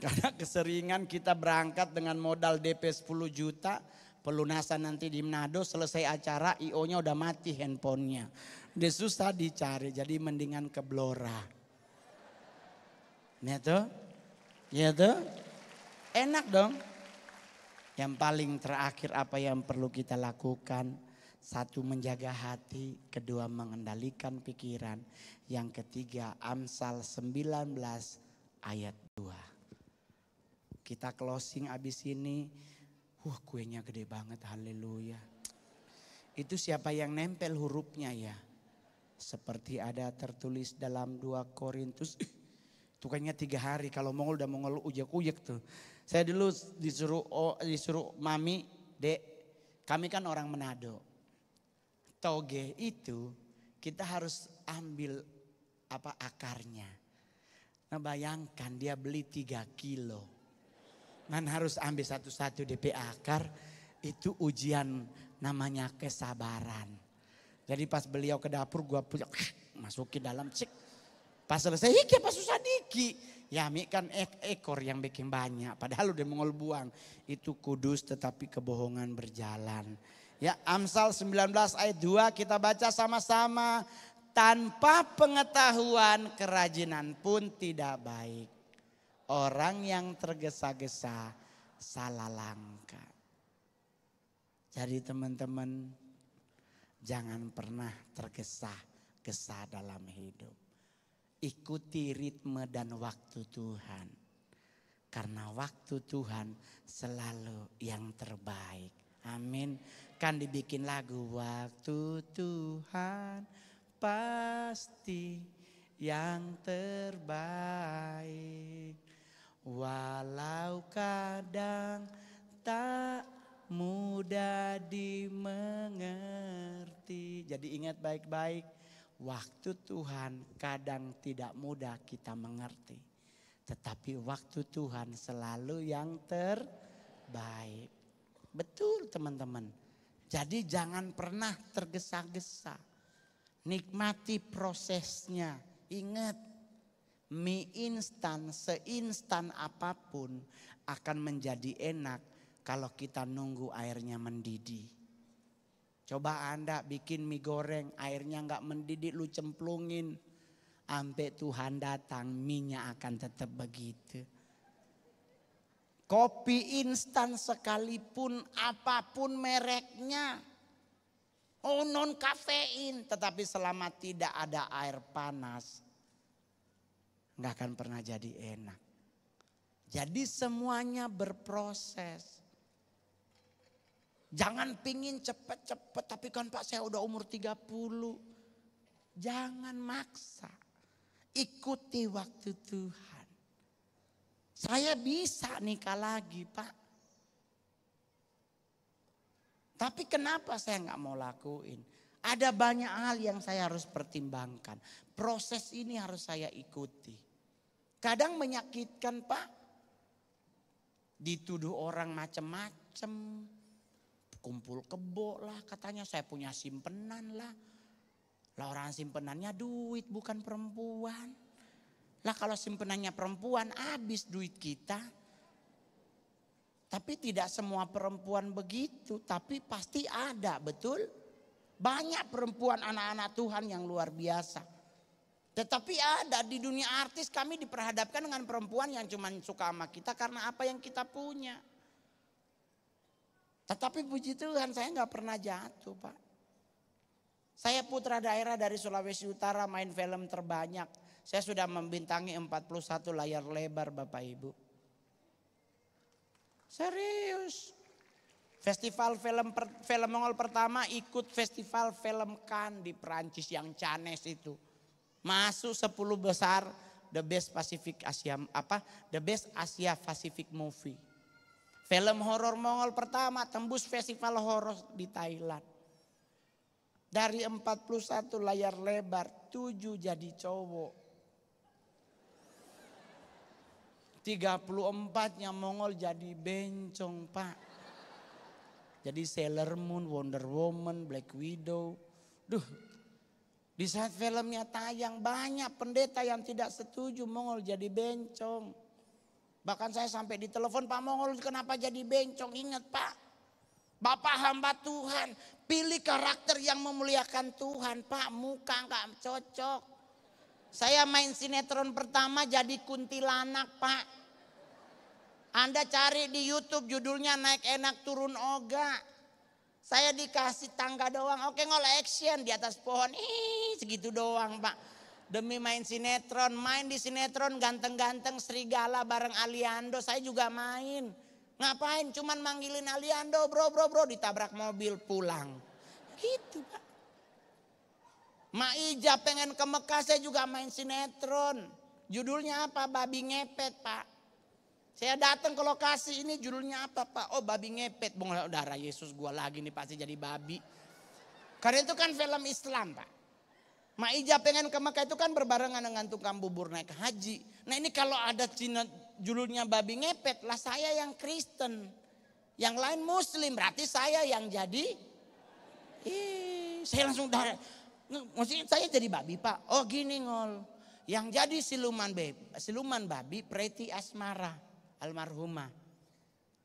Karena keseringan kita berangkat dengan modal DP 10 juta, pelunasan nanti di Manado, selesai acara IO-nya udah mati handphonenya. Udah susah dicari, jadi mendingan ke Blora. Ya tuh? Ya tuh? Enak dong. Yang paling terakhir apa yang perlu kita lakukan? 1, menjaga hati. 2, mengendalikan pikiran. Yang ketiga, Amsal 19 ayat 2. Kita closing abis ini. Kuenya gede banget, haleluya. Itu siapa yang nempel hurufnya ya? Seperti ada tertulis dalam 2 Korintus. Itu kayaknya 3 hari. Kalau Mongol udah Mongol ujek-ujek tuh. Saya dulu disuruh mami, dek, kami kan orang Manado. Toge itu kita harus ambil akarnya. Nah bayangkan dia beli 3 kilo. Man harus ambil satu-satu DP akar, itu ujian namanya kesabaran. Jadi pas beliau ke dapur gua masukin dalam cek. Pas selesai, apa susah diki. Ya mi kan ekor yang bikin banyak. Padahal udah Mongol buang. Itu kudus tetapi kebohongan berjalan. Ya Amsal 19 ayat 2 kita baca sama-sama. Tanpa pengetahuan kerajinan pun tidak baik. Orang yang tergesa-gesa salah langkah. Jadi teman-teman jangan pernah tergesa-gesa dalam hidup. Ikuti ritme dan waktu Tuhan. Karena waktu Tuhan selalu yang terbaik. Amin. Kan dibikin lagu waktu Tuhan pasti yang terbaik. Walau kadang tak mudah dimengerti. Jadi ingat baik-baik, waktu Tuhan kadang tidak mudah kita mengerti. Tetapi waktu Tuhan selalu yang terbaik. Betul teman-teman. Jadi jangan pernah tergesa-gesa. Nikmati prosesnya. Ingat, mie instan seinstan apapun akan menjadi enak kalau kita nunggu airnya mendidih. Coba Anda bikin mie goreng, airnya nggak mendidih, lu cemplungin. Sampai Tuhan datang, mie-nya akan tetap begitu. Kopi instan sekalipun apapun mereknya. Oh, non kafein, tetapi selama tidak ada air panas, nggak akan pernah jadi enak. Jadi semuanya berproses. Jangan pingin cepet-cepet, tapi kan Pak saya udah umur 30. Jangan maksa. Ikuti waktu Tuhan. Saya bisa nikah lagi Pak. Tapi kenapa saya nggak mau lakuin? Ada banyak hal yang saya harus pertimbangkan. Proses ini harus saya ikuti. Kadang menyakitkan Pak. Dituduh orang macam-macam. Kumpul kebo lah katanya, saya punya simpenan lah. Lah orang simpenannya duit bukan perempuan. Lah kalau simpenannya perempuan habis duit kita. Tapi tidak semua perempuan begitu, tapi pasti ada, betul? Banyak perempuan anak-anak Tuhan yang luar biasa. Tetapi ada di dunia artis kami diperhadapkan dengan perempuan yang cuma suka sama kita karena apa yang kita punya. Tetapi puji Tuhan saya nggak pernah jatuh Pak. Saya putra daerah dari Sulawesi Utara, main film terbanyak. Saya sudah membintangi 41 layar lebar Bapak Ibu. Serius. Festival film Mongol pertama ikut festival film Cannes di Perancis yang Cannes itu. Masuk 10 besar The Best Asia Pacific Movie. Film horor Mongol pertama tembus festival horor di Thailand. Dari 41 layar lebar, 7 jadi cowok. 34-nya Mongol jadi bencong Pak. Jadi Sailor Moon, Wonder Woman, Black Widow. Duh, di saat filmnya tayang banyak pendeta yang tidak setuju Mongol jadi bencong. Bahkan saya sampai ditelepon, Pak Mongol kenapa jadi bencong? Ingat Pak, Bapak hamba Tuhan, pilih karakter yang memuliakan Tuhan. Pak, muka gak cocok. Saya main sinetron pertama jadi kuntilanak Pak. Anda cari di YouTube judulnya Naik Enak Turun Oga. Saya dikasih tangga doang, oke ngol action di atas pohon. Segitu doang Pak. Demi main sinetron, main di sinetron ganteng-ganteng serigala bareng Aliando. Saya juga main. Ngapain? Cuman manggilin Aliando, bro, ditabrak mobil pulang. Gitu Pak. Maija pengen ke Mekah, saya juga main sinetron. Judulnya apa? Babi Ngepet Pak. Saya datang ke lokasi ini, judulnya apa Pak? Oh babi ngepet. Darah Yesus gua lagi nih pasti jadi babi. Karena itu kan film Islam Pak. Maija pengen ke Mekah itu kan berbarengan dengan tukang bubur naik haji. Nah ini kalau ada judulnya babi ngepet lah saya yang Kristen. Yang lain Muslim, berarti saya yang jadi. Saya langsung darah. Maksudnya saya jadi babi Pak. Oh gini ngol. Yang jadi siluman babi Preti Asmara almarhumah.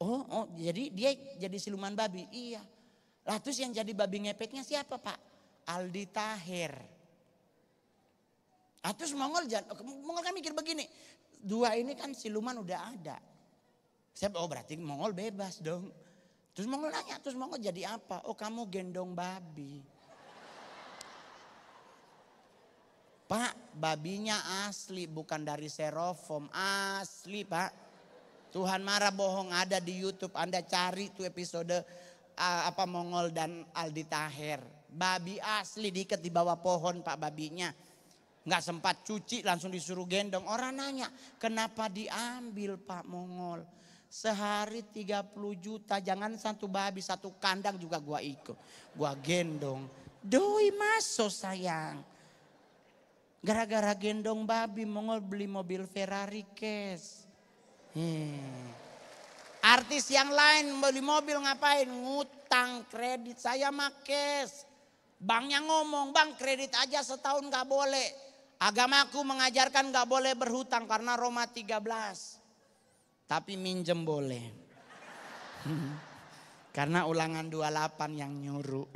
Oh jadi dia jadi siluman babi. Iya. Lah terus yang jadi babi ngepetnya siapa Pak? Aldi Taher. Terus Mongol kan mikir begini. Dua ini kan siluman udah ada. Saya berarti Mongol bebas dong. Terus Mongol nanya, terus Mongol jadi apa? Oh kamu gendong babi. Pak, babinya asli bukan dari Serofom, asli Pak. Tuhan marah bohong ada di YouTube, Anda cari tuh episode Mongol dan Aldi Taher. Babi asli diikat di bawah pohon Pak babinya. Nggak sempat cuci langsung disuruh gendong. Orang nanya, kenapa diambil Pak Mongol? Sehari 30 juta, jangan satu babi, satu kandang juga gua ikut. Gua gendong. Doi masuk sayang. Gara-gara gendong babi Mongol beli mobil Ferrari cash. Artis yang lain beli mobil ngapain? Ngutang kredit, saya mah cash. Banknya ngomong, bang kredit aja setahun gak boleh. Agamaku mengajarkan gak boleh berhutang karena Roma 13. Tapi minjem boleh. Karena Ulangan 28 yang nyuruh.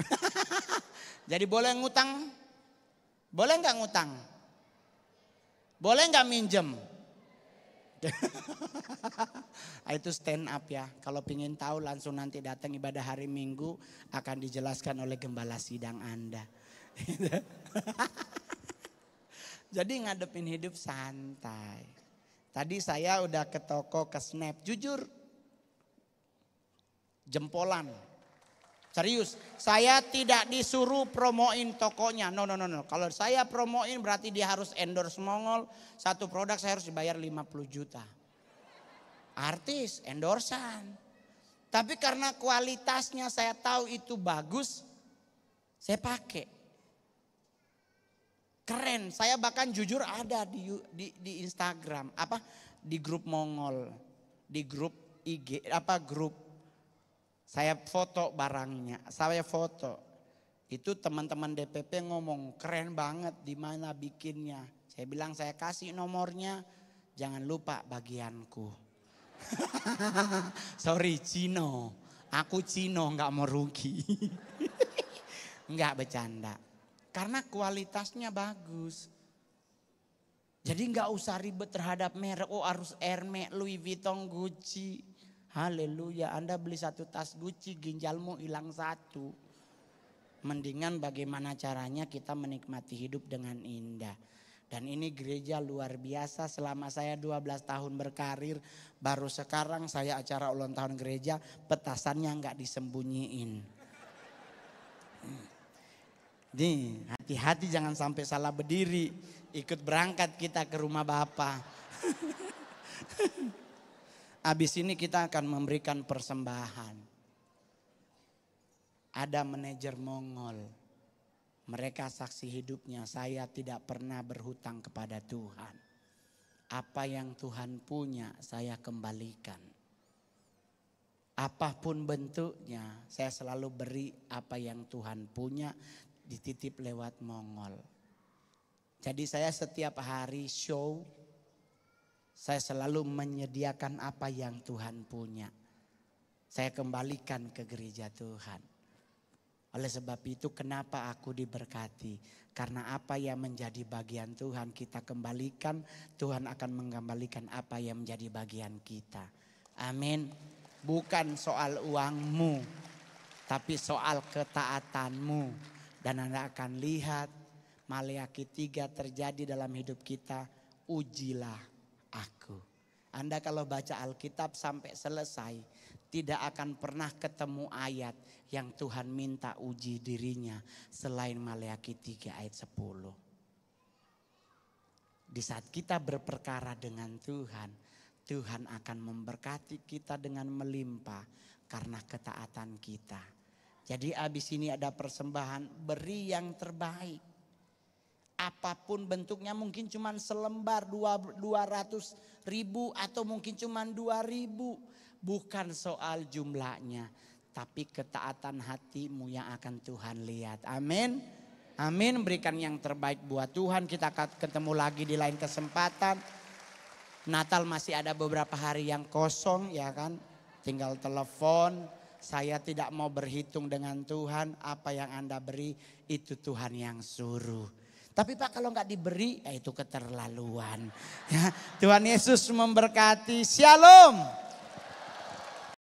Jadi boleh ngutang? Boleh gak ngutang? Boleh gak minjem? Itu stand up ya. Kalau pingin tahu langsung nanti datang ibadah hari Minggu. Akan dijelaskan oleh gembala sidang Anda. Jadi ngadepin hidup santai. Tadi saya udah ke toko, ke Snap. Jujur. Jempolan. Serius, saya tidak disuruh promoin tokonya. No. Kalau saya promoin berarti dia harus endorse Mongol. Satu produk saya harus dibayar 50 juta. Artis, endorsan. Tapi karena kualitasnya saya tahu itu bagus, saya pakai. Keren, saya bahkan jujur ada di Instagram. Di grup Mongol. Di grup IG, grup. Saya foto barangnya, saya foto. Itu teman-teman DPP ngomong keren banget di mana bikinnya. Saya bilang saya kasih nomornya, jangan lupa bagianku. Sorry Cino, aku Cino nggak mau rugi. Nggak bercanda, karena kualitasnya bagus. Jadi nggak usah ribet terhadap merek. Oh harus Hermes, Louis Vuitton, Gucci. Haleluya, Anda beli satu tas Gucci ginjalmu hilang satu. Mendingan bagaimana caranya kita menikmati hidup dengan indah. Dan ini gereja luar biasa, selama saya 12 tahun berkarir. Baru sekarang saya acara ulang tahun gereja, petasannya nggak disembunyiin. Nih hati-hati jangan sampai salah berdiri. Ikut berangkat kita ke rumah Bapa. Habis ini kita akan memberikan persembahan. Ada manajer Mongol. Mereka saksi hidupnya, saya tidak pernah berhutang kepada Tuhan. Apa yang Tuhan punya saya kembalikan. Apapun bentuknya saya selalu beri apa yang Tuhan punya dititip lewat Mongol. Jadi saya setiap hari show. Saya selalu menyediakan apa yang Tuhan punya. Saya kembalikan ke gereja Tuhan. Oleh sebab itu kenapa aku diberkati? Karena apa yang menjadi bagian Tuhan kita kembalikan. Tuhan akan mengembalikan apa yang menjadi bagian kita. Amin. Bukan soal uangmu. Tapi soal ketaatanmu. Dan Anda akan lihat Maleakhi 3 terjadi dalam hidup kita. Ujilah aku. Anda kalau baca Alkitab sampai selesai tidak akan pernah ketemu ayat yang Tuhan minta uji dirinya selain Maleakhi 3 ayat 10. Di saat kita berperkara dengan Tuhan, Tuhan akan memberkati kita dengan melimpah karena ketaatan kita. Jadi abis ini ada persembahan, beri yang terbaik. Apapun bentuknya, mungkin cuma selembar 200.000 atau mungkin cuma 2.000. Bukan soal jumlahnya, tapi ketaatan hatimu yang akan Tuhan lihat. Amin. Amin. Berikan yang terbaik buat Tuhan. Kita akan ketemu lagi di lain kesempatan. Natal masih ada beberapa hari yang kosong ya kan. Tinggal telepon. Saya tidak mau berhitung dengan Tuhan. Apa yang Anda beri itu Tuhan yang suruh. Tapi Pak kalau nggak diberi, ya itu keterlaluan. Ya, Tuhan Yesus memberkati. Shalom.